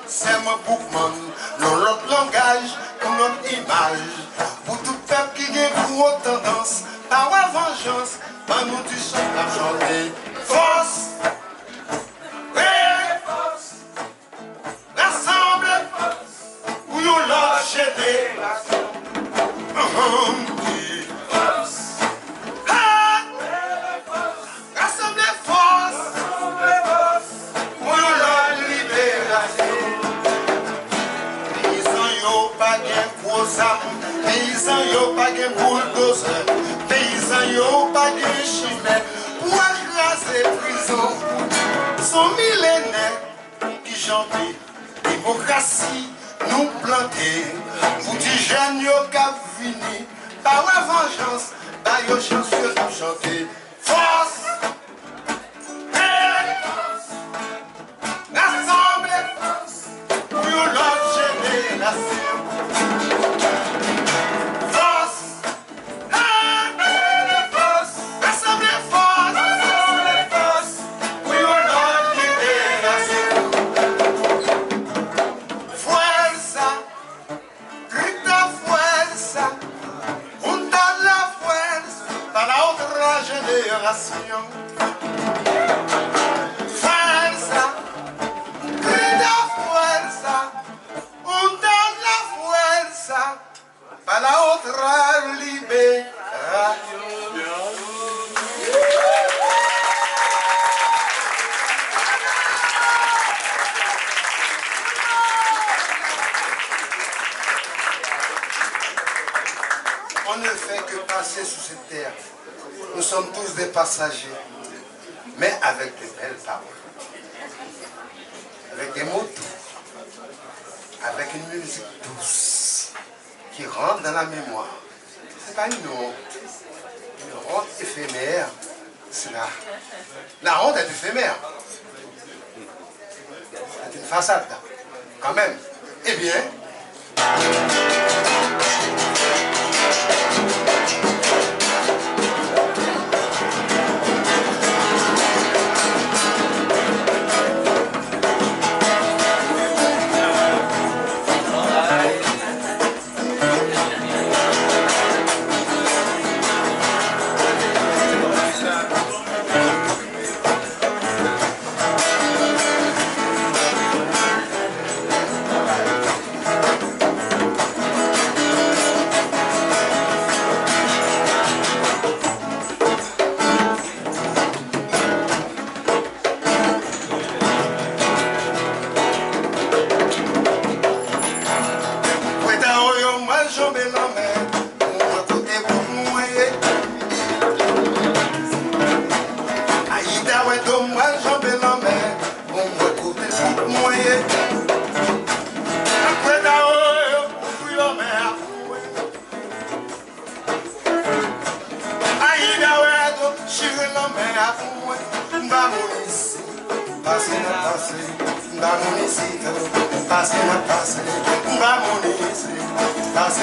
c'est mon bookman. Non, l'autre langage, comme notre image. Pour tout peuple qui gagne pour tendance, par la vengeance, par nous du son à chanter. Force! Rassemble! Ou nous lâcher des rassemble force! Ou nous la libération. Paysan yo pas gain gros âme, paysan yo pas gain bulldozer, paysan yo pas gain chimère pour écraser prison. Son millénaire qui chantait démocratie nous planter. Vous dites jeunes yo cap fini par la vengeance, par yo chansons nous chanter. Force! Rassemble pour une autre génération. Force! Rassemble force pour une autre libération. Fuerza, grita fuerza, junta la fuerza para la otra generación. Fuerza, grita fuerza, junta la fuerza para la otra liberación. On ne fait que passer sur cette terre. Nous sommes tous des passagers, mais avec de belles paroles, avec des mots doux, avec une musique douce qui rentre dans la mémoire. Ce n'est pas une honte éphémère, c'est la honte est éphémère. C'est une façade, quand même. Eh bien, Passez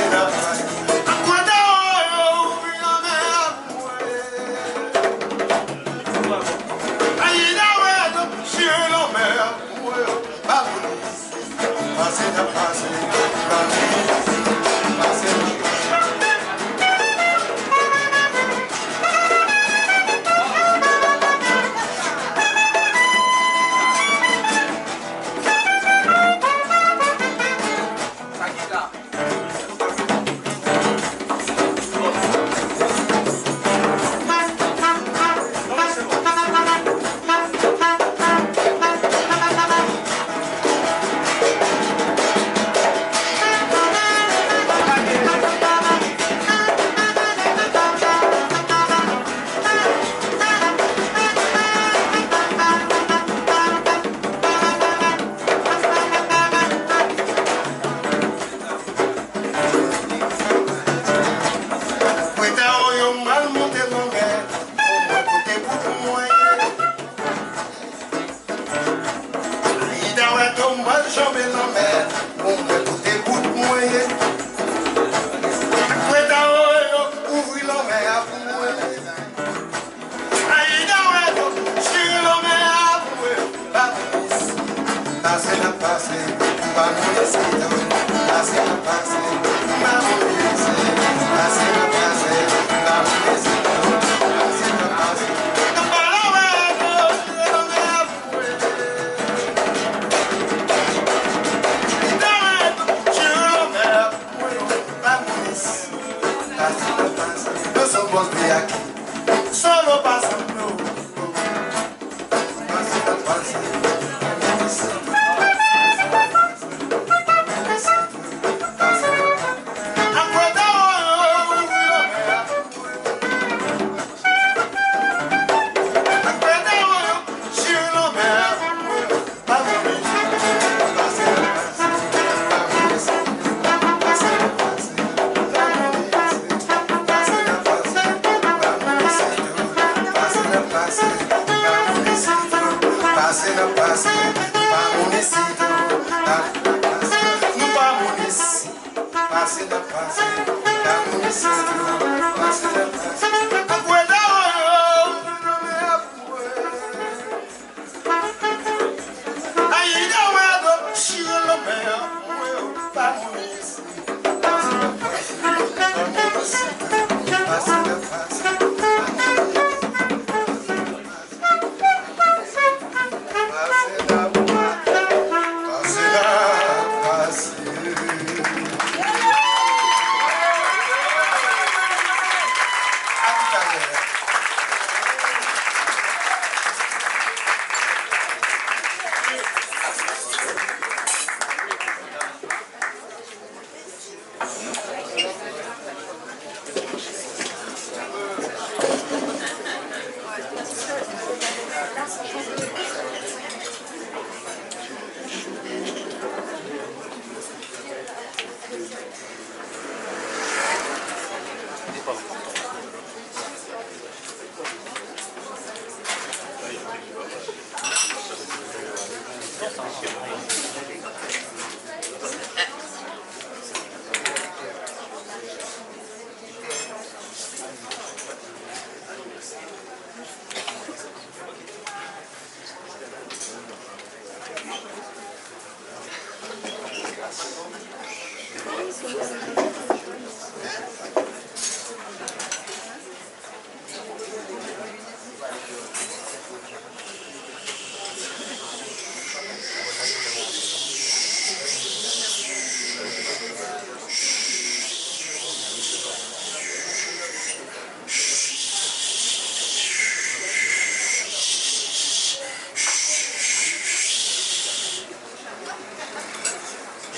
la Solo pasando.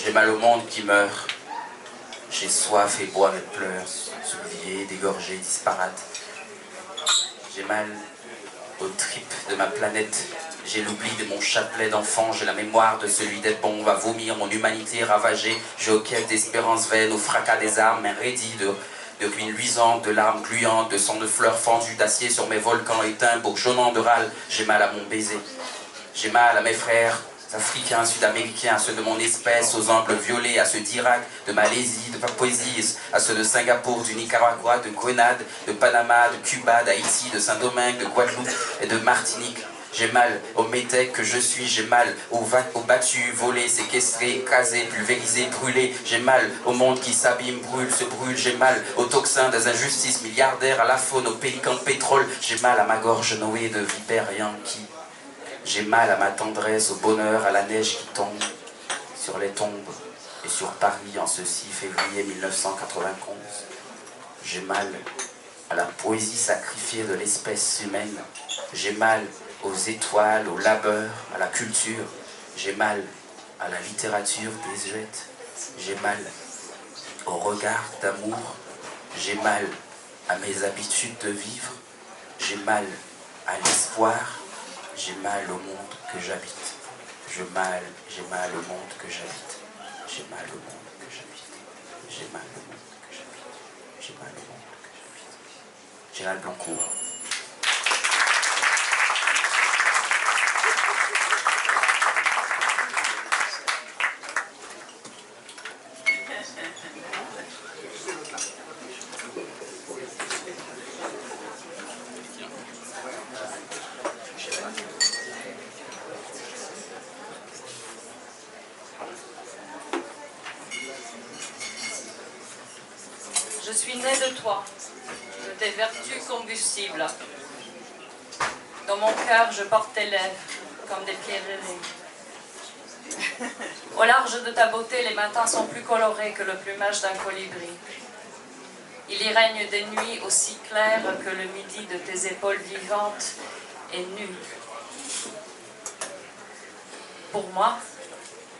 J'ai mal au monde qui meurt. J'ai soif et bois mes pleurs, souliers, dégorgés, disparates. J'ai mal aux tripes de ma planète. J'ai l'oubli de mon chapelet d'enfant. J'ai la mémoire de celui des bombes à vomir, mon humanité ravagée. J'ai aux quêtes d'espérance vaine, au fracas des armes, un raidis de ruines luisantes, de larmes gluantes, de sang de fleurs fendues, d'acier sur mes volcans éteints, bourgeonnant de râle. J'ai mal à mon baiser. J'ai mal à mes frères africains, sud-américains, à ceux de mon espèce, aux ancles violets, à ceux d'Irak, de Malaisie, de Papouasie, à ceux de Singapour, du Nicaragua, de Grenade, de Panama, de Cuba, d'Haïti, de Saint-Domingue, de Guadeloupe et de Martinique. J'ai mal au métèque que je suis, j'ai mal aux battus, volés, séquestrés, écrasés, pulvérisés, brûlés. J'ai mal au monde qui s'abîme, brûle, se brûle. J'ai mal aux toxins des injustices milliardaires, à la faune, aux pélicans de pétrole. J'ai mal à ma gorge nouée de vipères yankees. J'ai mal à ma tendresse, au bonheur, à la neige qui tombe sur les tombes et sur Paris en ce 6 février 1991. J'ai mal à la poésie sacrifiée de l'espèce humaine. J'ai mal aux étoiles, au labeur, à la culture. J'ai mal à la littérature désuète. J'ai mal au regard d'amour. J'ai mal à mes habitudes de vivre. J'ai mal à l'espoir. J'ai mal au monde que j'habite. J'ai mal au monde que j'habite. J'ai mal au monde que j'habite. J'ai mal au monde que j'habite. J'ai mal au monde que j'habite. Gérald Blancourt. Je suis né de toi, de tes vertus combustibles. Dans mon cœur, je porte tes lèvres comme des pierreries. Au large de ta beauté, les matins sont plus colorés que le plumage d'un colibri. Il y règne des nuits aussi claires que le midi de tes épaules vivantes et nues. Pour moi,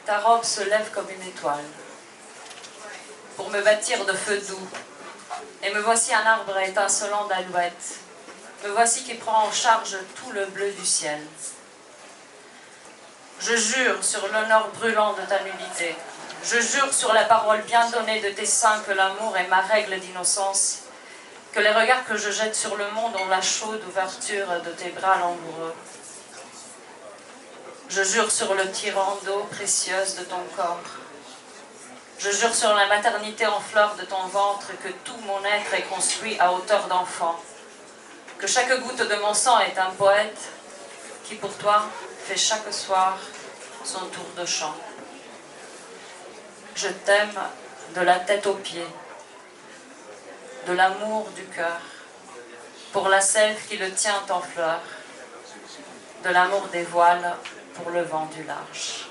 ta robe se lève comme une étoile, pour me bâtir de feux doux. Et me voici un arbre étincelant d'alouettes. Me voici qui prend en charge tout le bleu du ciel. Je jure sur l'honneur brûlant de ta nudité. Je jure sur la parole bien donnée de tes seins que l'amour est ma règle d'innocence, que les regards que je jette sur le monde ont la chaude ouverture de tes bras langoureux. Je jure sur le tyran d'eau précieuse de ton corps. Je jure sur la maternité en fleurs de ton ventre que tout mon être est construit à hauteur d'enfant, que chaque goutte de mon sang est un poète qui pour toi fait chaque soir son tour de chant. Je t'aime de la tête aux pieds, de l'amour du cœur, pour la sève qui le tient en fleurs, de l'amour des voiles pour le vent du large.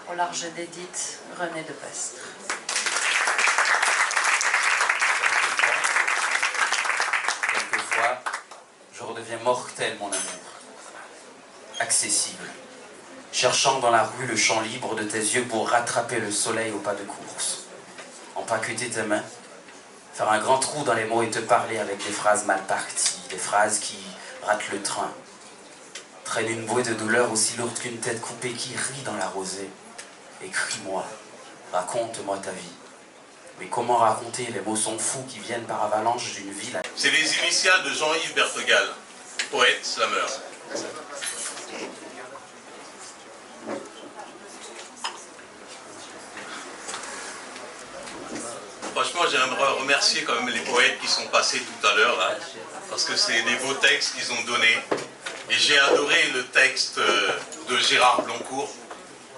Au large d'Édith, René de Pestre. Quelquefois, je redeviens mortel, mon amour, accessible, cherchant dans la rue le champ libre de tes yeux pour rattraper le soleil au pas de course, empaqueter tes mains, faire un grand trou dans les mots et te parler avec des phrases mal parties, des phrases qui ratent le train, traînent une bouée de douleur aussi lourde qu'une tête coupée qui rit dans la rosée. Écris-moi, raconte-moi ta vie. Mais comment raconter? Les mots sont fous qui viennent par avalanche d'une ville. C'est les initiales de Jean-Yves Bertegal, poète slameur. Franchement, j'aimerais remercier quand même les poètes qui sont passés tout à l'heure là, parce que c'est des beaux textes qu'ils ont donnés. Et j'ai adoré le texte de Gérard Blancourt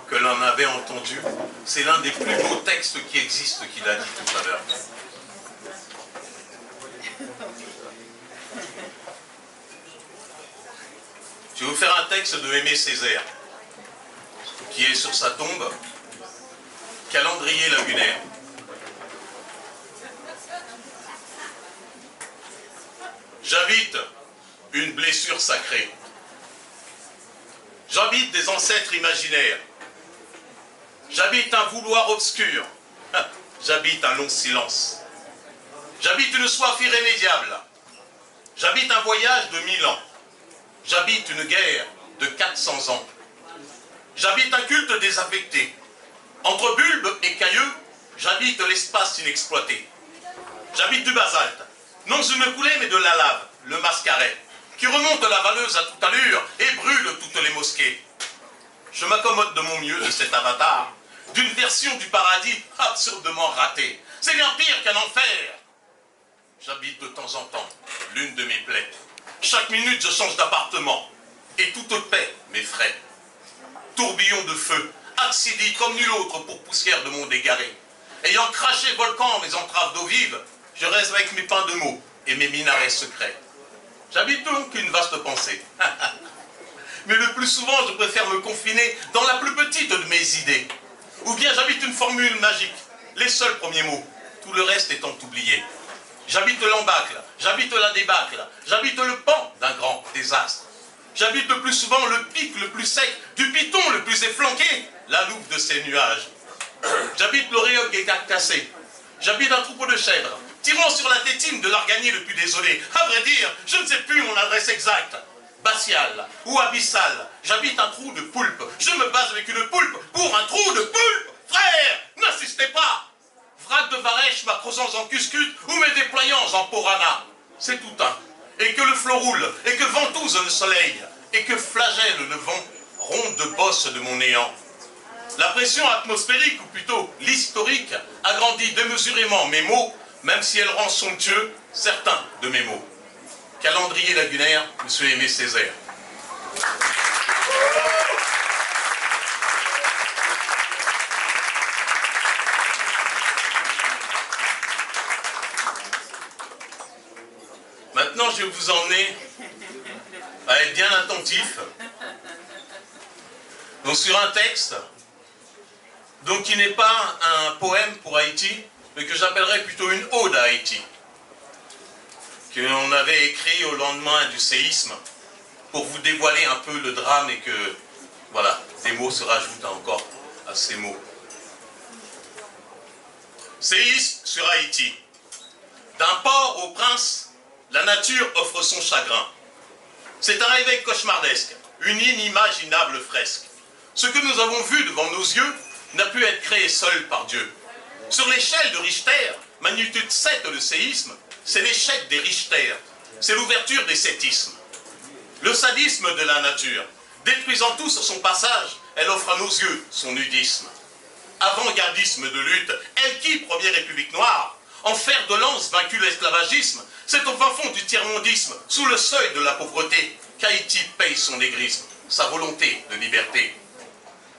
que l'on avait entendu. C'est l'un des plus beaux textes qui existent qu'il a dit tout à l'heure. Je vais vous faire un texte de Aimé Césaire, qui est sur sa tombe, calendrier lagunaire. J'habite une blessure sacrée. J'habite des ancêtres imaginaires. J'habite un vouloir obscur. J'habite un long silence. J'habite une soif irrémédiable. J'habite un voyage de 1000 ans. J'habite une guerre de 400 ans. J'habite un culte désaffecté. Entre bulbes et cailleux, j'habite l'espace inexploité. J'habite du basalte, non une coulée mais de la lave, le mascaret, qui remonte la valeuse à toute allure et brûle toutes les mosquées. Je m'accommode de mon mieux de cet avatar, d'une version du paradis absurdement ratée. C'est bien pire qu'un enfer. J'habite de temps en temps l'une de mes plaies. Chaque minute, je change d'appartement. Et toute paix m'effraie. Tourbillon de feu, accidie comme nul autre pour poussière de monde égaré. Ayant craché volcan mes entraves d'eau vive, je reste avec mes pains de mots et mes minarets secrets. J'habite donc une vaste pensée. Mais le plus souvent, je préfère me confiner dans la plus petite de mes idées. Ou bien j'habite une formule magique, les seuls premiers mots, tout le reste étant oublié. J'habite l'embâcle, j'habite la débâcle, j'habite le pan d'un grand désastre. J'habite le plus souvent le pic le plus sec, du piton le plus efflanqué, la loupe de ces nuages. J'habite l'auréole cassé, j'habite un troupeau de chèvres, tirant sur la tétine de l'arganier le plus désolé. À vrai dire, je ne sais plus mon adresse exacte. Abyssal ou abyssal, j'habite un trou de poulpe. Je me base avec une poulpe pour un trou de poulpe. Frère, n'insistez pas. Vrac de Varèche, ma creusant en cuscute ou mes déployant en porana. C'est tout un. Et que le flot roule, et que ventouse le soleil, et que flagelle le vent, ronde bosse de mon néant. La pression atmosphérique, ou plutôt l'historique, agrandit démesurément mes mots, même si elle rend somptueux certains de mes mots. Calendrier lagunaire, M. Aimé Césaire. maintenant, je vais vous emmener à être bien attentif. Donc sur un texte, donc qui n'est pas un poème pour Haïti, mais que j'appellerais plutôt une ode à Haïti, qu'on avait écrit au lendemain du séisme, pour vous dévoiler un peu le drame et que, voilà, des mots se rajoutent encore à ces mots. Séisme sur Haïti. D'un port au prince, la nature offre son chagrin. C'est un réveil cauchemardesque, une inimaginable fresque. Ce que nous avons vu devant nos yeux n'a pu être créé seul par Dieu. Sur l'échelle de Richter, magnitude 7 le séisme, c'est l'échec des Richter, c'est l'ouverture des séismes. Le sadisme de la nature, détruisant tout sur son passage, elle offre à nos yeux son nudisme. Avant-gardisme de lutte, elle qui, première république noire, en fer de lance vaincu l'esclavagisme, c'est au fin fond du tiers-mondisme, sous le seuil de la pauvreté, qu'Haïti paye son négrisme, sa volonté de liberté.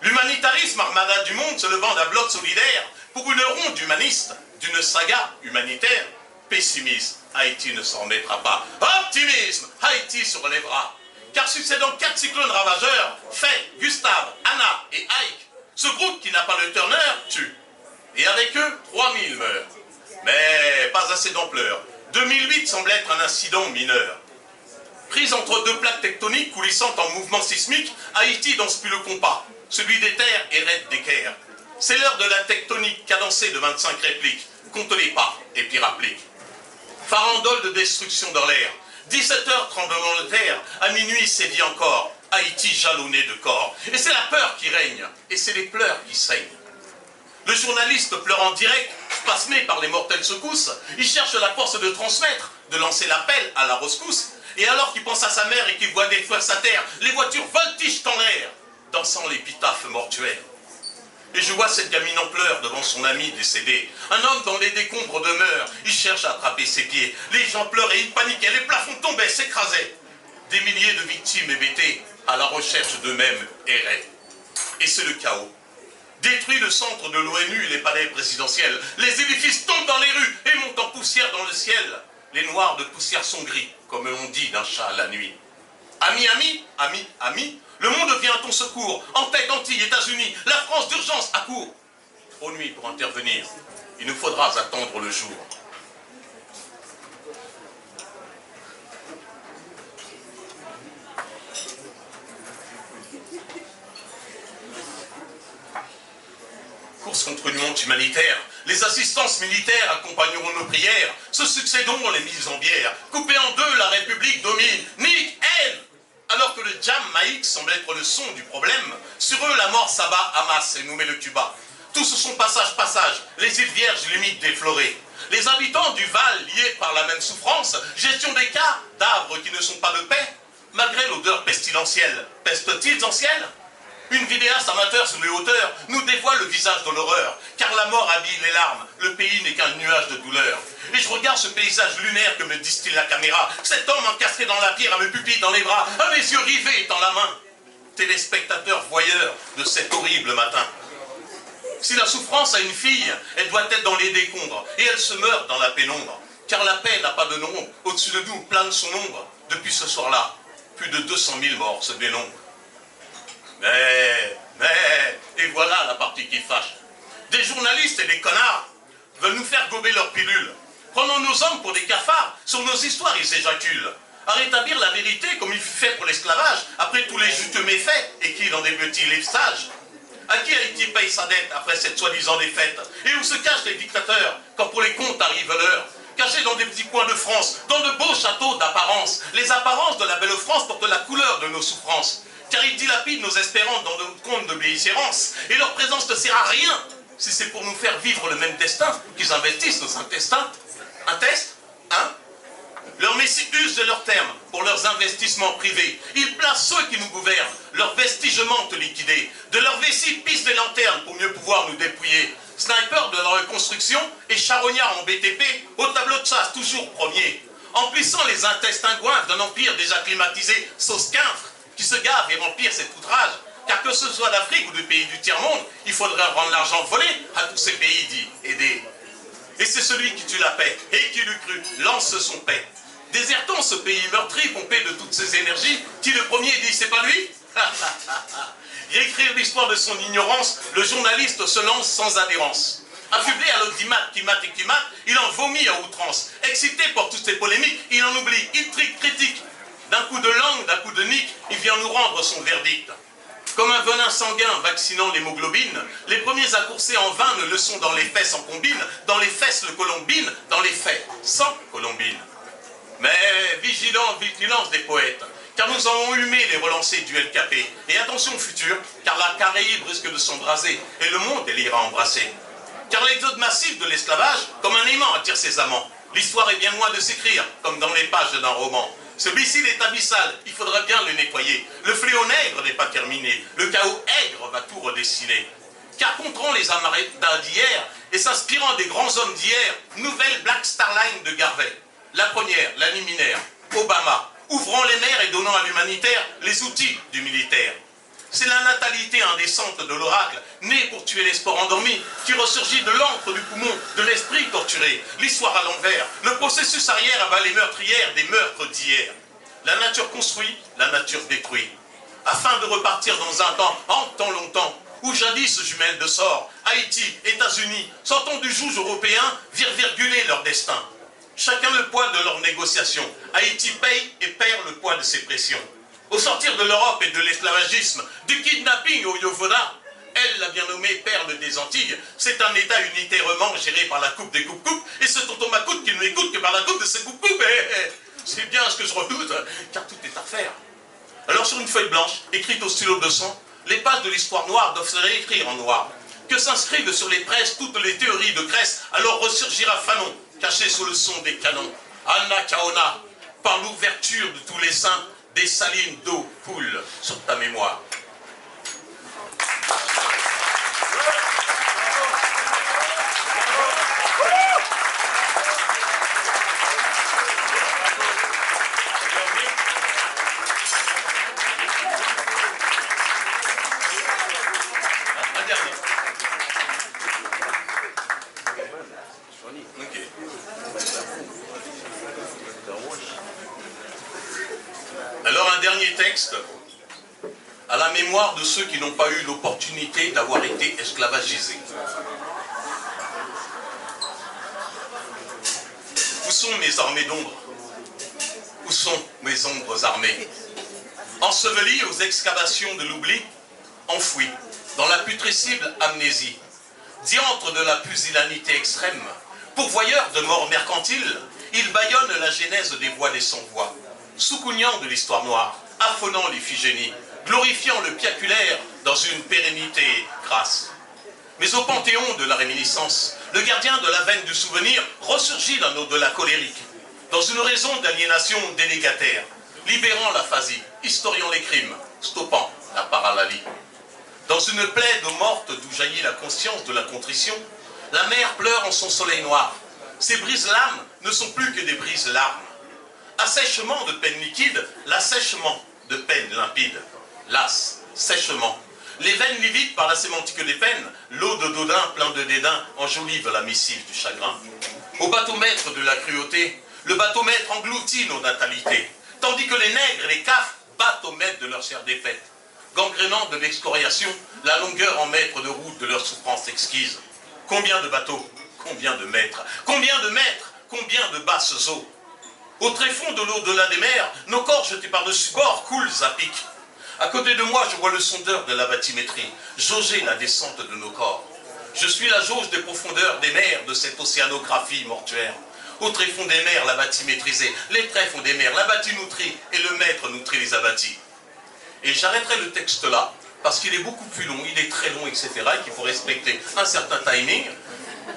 L'humanitarisme, armada du monde, se levant d'un bloc solidaire, pour une ronde humaniste, d'une saga humanitaire, pessimisme, Haïti ne s'en remettra pas. Optimisme, Haïti se relèvera. Car succédant 4 cyclones ravageurs, Faye, Gustave, Anna et Ike, ce groupe qui n'a pas le Turner tue. Et avec eux, 3000 meurent. Mais pas assez d'ampleur. 2008 semble être un incident mineur. Prise entre deux plaques tectoniques coulissant en mouvement sismique, Haïti danse plus le compas, celui des terres et raide d'équerre. C'est l'heure de la tectonique cadencée de 25 répliques. Compte les pas et puis rapplique. Farandole de destruction dans l'air. 17h tremblement de terre, à minuit c'est dit encore. Haïti jalonné de corps. Et c'est la peur qui règne, et c'est les pleurs qui saignent. Le journaliste pleure en direct, spasmé par les mortelles secousses, il cherche la force de transmettre, de lancer l'appel à la rescousse. Et alors qu'il pense à sa mère et qu'il voit détruire sa terre, les voitures voltigent en l'air, dansant l'épitaphe mortuaire. Et je vois cette gamine en pleurs devant son ami décédé. Un homme dans les décombres demeure, il cherche à attraper ses pieds. Les gens pleuraient, ils paniquaient, les plafonds tombaient, s'écrasaient. Des milliers de victimes hébétées, à la recherche d'eux-mêmes, erraient. Et c'est le chaos. Détruit le centre de l'ONU et les palais présidentiels. Les édifices tombent dans les rues et montent en poussière dans le ciel. Les noirs de poussière sont gris, comme on dit d'un chat la nuit. Amis, amis, amis, amis, le monde vient à ton secours. En tête, Antilles, États-Unis, la France d'urgence accourt. Trop nuit pour intervenir, il nous faudra attendre le jour. Course contre une honte humanitaire, les assistances militaires accompagneront nos prières, se succéderont les mises en bière, coupée en deux, la République domine, nique, haine. Alors que le Jamaïque semble être le son du problème, sur eux la mort s'abat, amasse et nous met le Cuba. Tous sont passage, les îles Vierges limites déflorées. Les habitants du Val liés par la même souffrance, gestion des cas d'arbres qui ne sont pas de paix, malgré l'odeur pestilentielle. Pestent-ils en ciel? Une vidéaste amateur sur les hauteurs nous dévoile le visage de l'horreur, car la mort habille les larmes, le pays n'est qu'un nuage de douleur. Et je regarde ce paysage lunaire que me distille la caméra, cet homme encastré dans la pierre à mes pupilles dans les bras, à mes yeux rivés dans la main. Téléspectateur voyeur de cet horrible matin. Si la souffrance a une fille, elle doit être dans les décombres, et elle se meurt dans la pénombre, car la paix n'a pas de nom, au-dessus de nous plane son ombre. Depuis ce soir-là, plus de 200 000 morts se dénombrent. Et voilà la partie qui fâche. Des journalistes et des connards veulent nous faire gober leurs pilules. Prenons nos hommes pour des cafards, sur nos histoires ils éjaculent. À rétablir la vérité comme il fut fait pour l'esclavage, après tous les juteux méfaits, et qui dans des petits livres sages. À qui Haïti paye sa dette après cette soi-disant défaite? Et où se cachent les dictateurs, quand pour les comptes arrive l'heure? Cachés dans des petits coins de France, dans de beaux châteaux d'apparence. Les apparences de la belle France portent la couleur de nos souffrances. Car ils dilapident nos espérances dans nos comptes de belligérance. Et leur présence ne sert à rien, si c'est pour nous faire vivre le même destin, qu'ils investissent nos intestins. Un test? Hein? Leurs messies usent de leurs termes pour leurs investissements privés. Ils placent ceux qui nous gouvernent, leurs vestiges mentent liquidés. De leurs vessies pissent des lanternes pour mieux pouvoir nous dépouiller. Snipers de leur reconstruction et charognards en BTP, au tableau de chasse toujours premier. Emplissant les intestins goinfres d'un empire déjà climatisé, sauce quinfre, qui se gave et remplir cet outrage, car que ce soit d'Afrique ou de pays du tiers-monde, il faudrait rendre l'argent volé à tous ces pays dits aidés. Et c'est celui qui tue la paix, et qui l'eût cru, lance son paix. Désertant ce pays meurtri, pompé de toutes ses énergies, qui le premier dit, c'est pas lui? Et écrire l'histoire de son ignorance, le journaliste se lance sans adhérence. Affublé à l'audimat, qui mate et qui mate, il en vomit à outrance. Excité par toutes ces polémiques, il en oublie, il trique, critique. D'un coup de langue, d'un coup de nique, il vient nous rendre son verdict. Comme un venin sanguin vaccinant l'hémoglobine, les premiers à courser en vain ne le sont dans les fesses en combine, dans les fesses le colombine, dans les faits sans colombine. Mais vigilance des poètes, car nous avons humé les relancés du LKP. Et attention au futur, car la Caraïbe risque de s'embraser, et le monde elle ira embrasser. Car l'exode massif de l'esclavage, comme un aimant attire ses amants. L'histoire est bien loin de s'écrire, comme dans les pages d'un roman. Ce bicile est abyssal, il faudrait bien le nettoyer. Le fléau nègre n'est pas terminé, le chaos aigre va tout redessiner. Car contrant les amarres d'hier, et s'inspirant des grands hommes d'hier, nouvelle Black Star Line de Garvey. La première, la liminaire, Obama, ouvrant les mers et donnant à l'humanitaire les outils du militaire. C'est la natalité indécente de l'oracle, né pour tuer l'espoir endormi, qui ressurgit de l'encre du poumon, de l'esprit torturé. L'histoire à l'envers, le processus arrière abat les meurtrières des meurtres d'hier. La nature construit, la nature détruit. Afin de repartir dans un temps, en temps longtemps, où jadis jumelles de sort, Haïti, États-Unis, sortant du joug européen, virguler leur destin. Chacun le poids de leurs négociations. Haïti paye et perd le poids de ses pressions. Au sortir de l'Europe et de l'esclavagisme, du kidnapping au Yovoda, elle, la bien nommée perle des Antilles, c'est un État unitairement géré par la coupe des coupes-coupes, et ce tonton Macoute qui ne m'écoute que par la coupe de ses coupes-coupes. C'est bien ce que je redoute, car tout est à faire. Alors sur une feuille blanche, écrite au stylo de sang, les pages de l'histoire noire doivent se réécrire en noir. Que s'inscrivent sur les presses toutes les théories de Grèce, alors ressurgira Fanon, caché sous le son des canons. Anna Kaona, par l'ouverture de tous les saints, des salines d'eau coulent sur ta mémoire. Alors un dernier texte à la mémoire de ceux qui n'ont pas eu l'opportunité d'avoir été esclavagisés. Où sont mes armées d'ombre? Où sont mes ombres armées? Ensevelies aux excavations de l'oubli, enfouies dans la putricible amnésie, diantre de la pusillanité extrême, pourvoyeur de morts mercantiles, il bâillonne la genèse des voix des sans-voix, soucougnant de l'histoire noire, affonant l'Iphigénie, glorifiant le piaculaire dans une pérennité grasse. Mais au panthéon de la réminiscence, le gardien de la veine du souvenir ressurgit d'un au-delà colérique, dans une raison d'aliénation délégataire, libérant l'aphasie, historiant les crimes, stoppant la parallalie. Dans une plaie d'eau morte d'où jaillit la conscience de la contrition, la mer pleure en son soleil noir. Ces brises-lames ne sont plus que des brises-larmes. Assèchement de peine liquide, l'assèchement de peine limpide. Las, sèchement. Les veines livides par la sémantique des peines, l'eau de Dodin plein de dédain enjolive la missive du chagrin. Au bateau-maître de la cruauté, le bateau-maître engloutit nos natalités, tandis que les nègres et les cafres battent au maître de leur chair défaite, gangrénant de l'excoriation la longueur en mètres de route de leur souffrance exquise. Combien de bateaux, combien de maîtres, combien de maîtres, combien de basses eaux. Au tréfonds de l'au-delà des mers, nos corps jetés par-dessus bord coulent à pic. À côté de moi, je vois le sondeur de la bathymétrie jauger la descente de nos corps. Je suis la jauge des profondeurs des mers de cette océanographie mortuaire. Au tréfonds des mers, la bathymétrisée, les tréfonds des mers, la bathynoutrie, et le maître noutrit les abattis. Et j'arrêterai le texte là, parce qu'il est beaucoup plus long, il est très long, etc., et qu'il faut respecter un certain timing.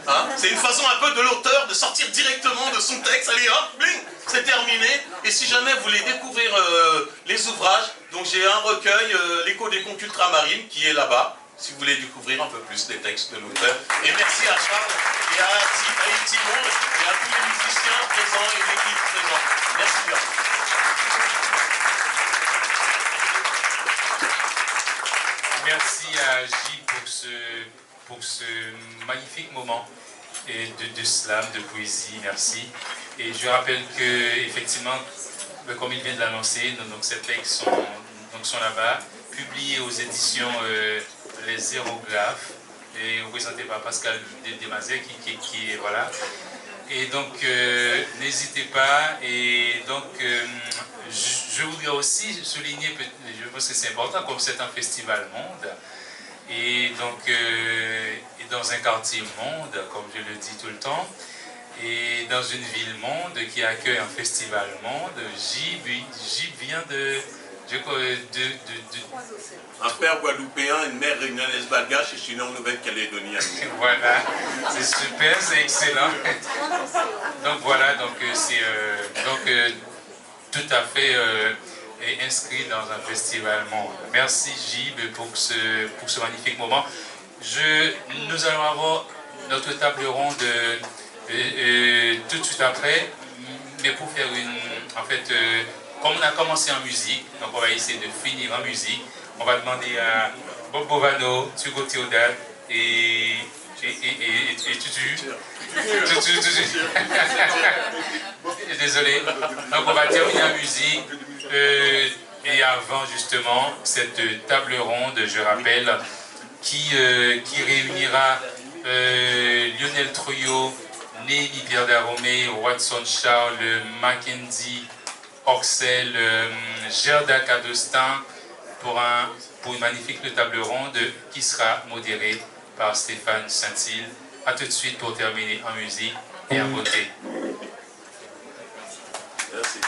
Hein, c'est une façon un peu de l'auteur de sortir directement de son texte, allez hop, bling, c'est terminé. Et si jamais vous voulez découvrir les ouvrages, donc j'ai un recueil, L'écho des contes ultramarines, qui est là-bas, si vous voulez découvrir un peu plus des textes de l'auteur. Et merci à Charles et à Haïti Monde et à tous les musiciens présents et l'équipe présente. Merci bien. Merci à Gilles pour ce magnifique moment et de slam, de poésie. Merci. Et je rappelle que effectivement, comme il vient de l'annoncer, donc ces textes sont là-bas, publiés aux éditions Les Aérographes, et représentés par Pascal Desmazet, qui est voilà. Et donc, n'hésitez pas. Et donc, je voudrais aussi souligner, je pense que c'est important, comme c'est un festival monde, et donc, et dans un quartier monde, comme je le dis tout le temps, et dans une ville monde qui accueille un festival monde, J vient un père guadeloupéen, une mère réunionnaise malgache et je suis né en Nouvelle-Calédonie. Voilà, c'est super, c'est excellent. Donc voilà, donc c'est tout à fait inscrit dans un festival monde. Merci Gilles pour ce magnifique moment. Nous allons avoir notre table ronde tout de suite après, mais pour faire en fait, comme on a commencé en musique, donc on va essayer de finir en musique. On va demander à Bob Bovano, Hugo Théodate et Tutu. Désolé. Donc on va terminer en musique. Et avant justement cette table ronde, je rappelle, qui réunira Lionel Troyot, Némi Pierre Daromé, Watson Charles, Mackenzie Oxel, Gerda Cadestin pour une magnifique table ronde qui sera modérée par Stéphane Saint-Île. A tout de suite pour terminer en musique et en beauté. Merci.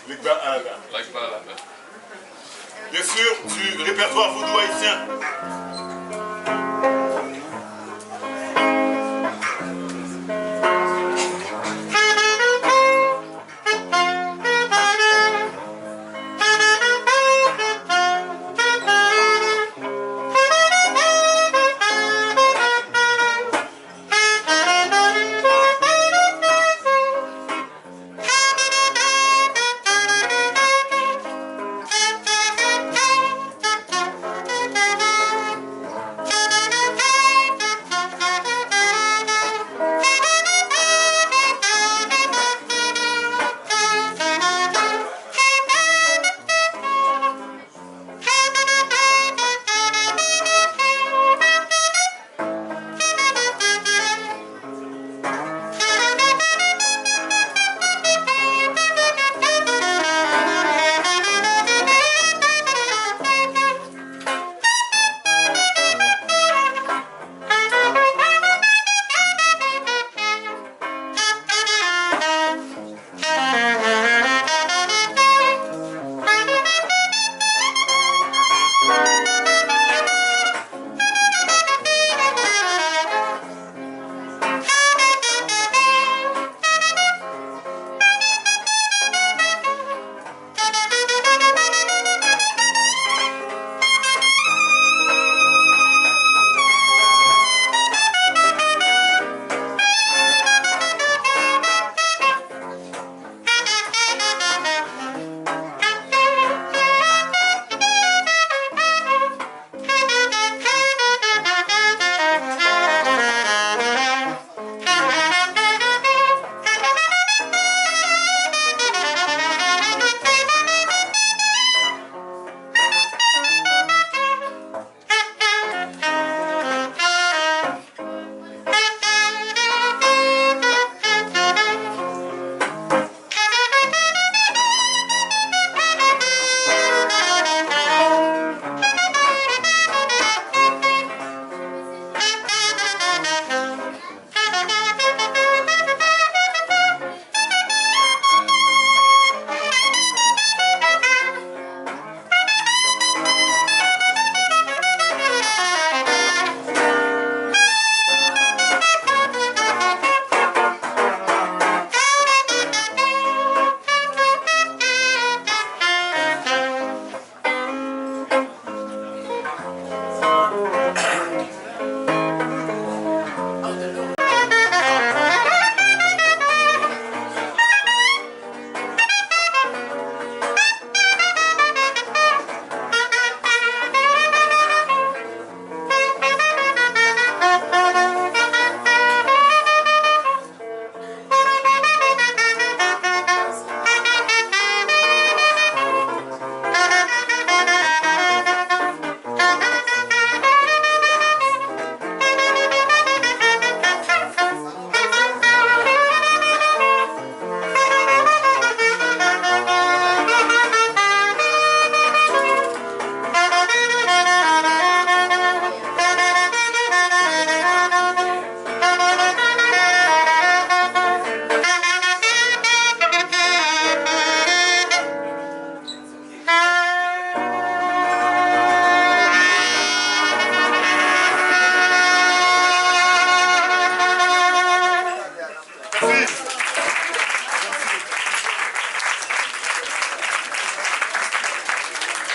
Bien sûr, du répertoire vaudou haïtien.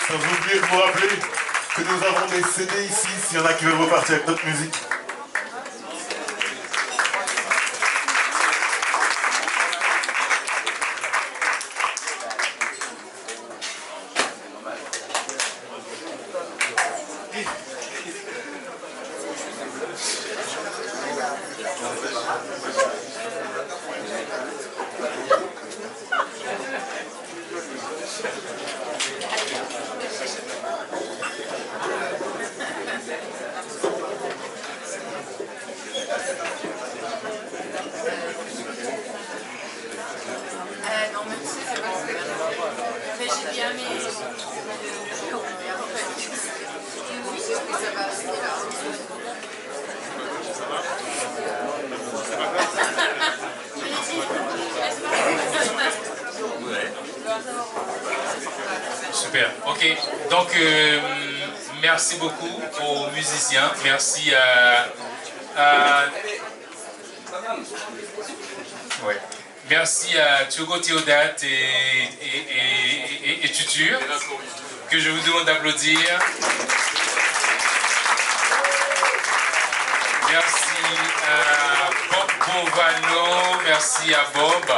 Sans oublier de vous rappeler que nous avons des CD ici, s'il y en a qui veulent repartir avec notre musique. Non, mais tu sais, c'est parce que j'ai bien mis le jour, mais après, c'est ce que ça va rester là. Super, ok. Donc, merci beaucoup aux musiciens. Merci ouais. Merci à Thiago Théodat et Tutur, que je vous demande d'applaudir. Merci à Bob Bovano, merci à Bob.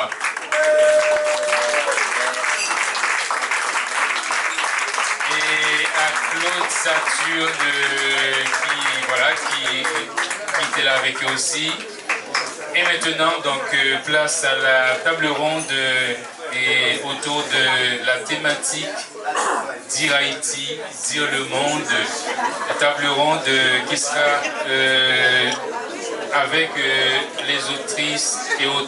Et à Claude Saturne qui était là avec eux aussi. Et maintenant, donc, place à la table ronde et autour de la thématique Dire Haïti, dire le monde. La table ronde qui sera avec les autrices et auteurs.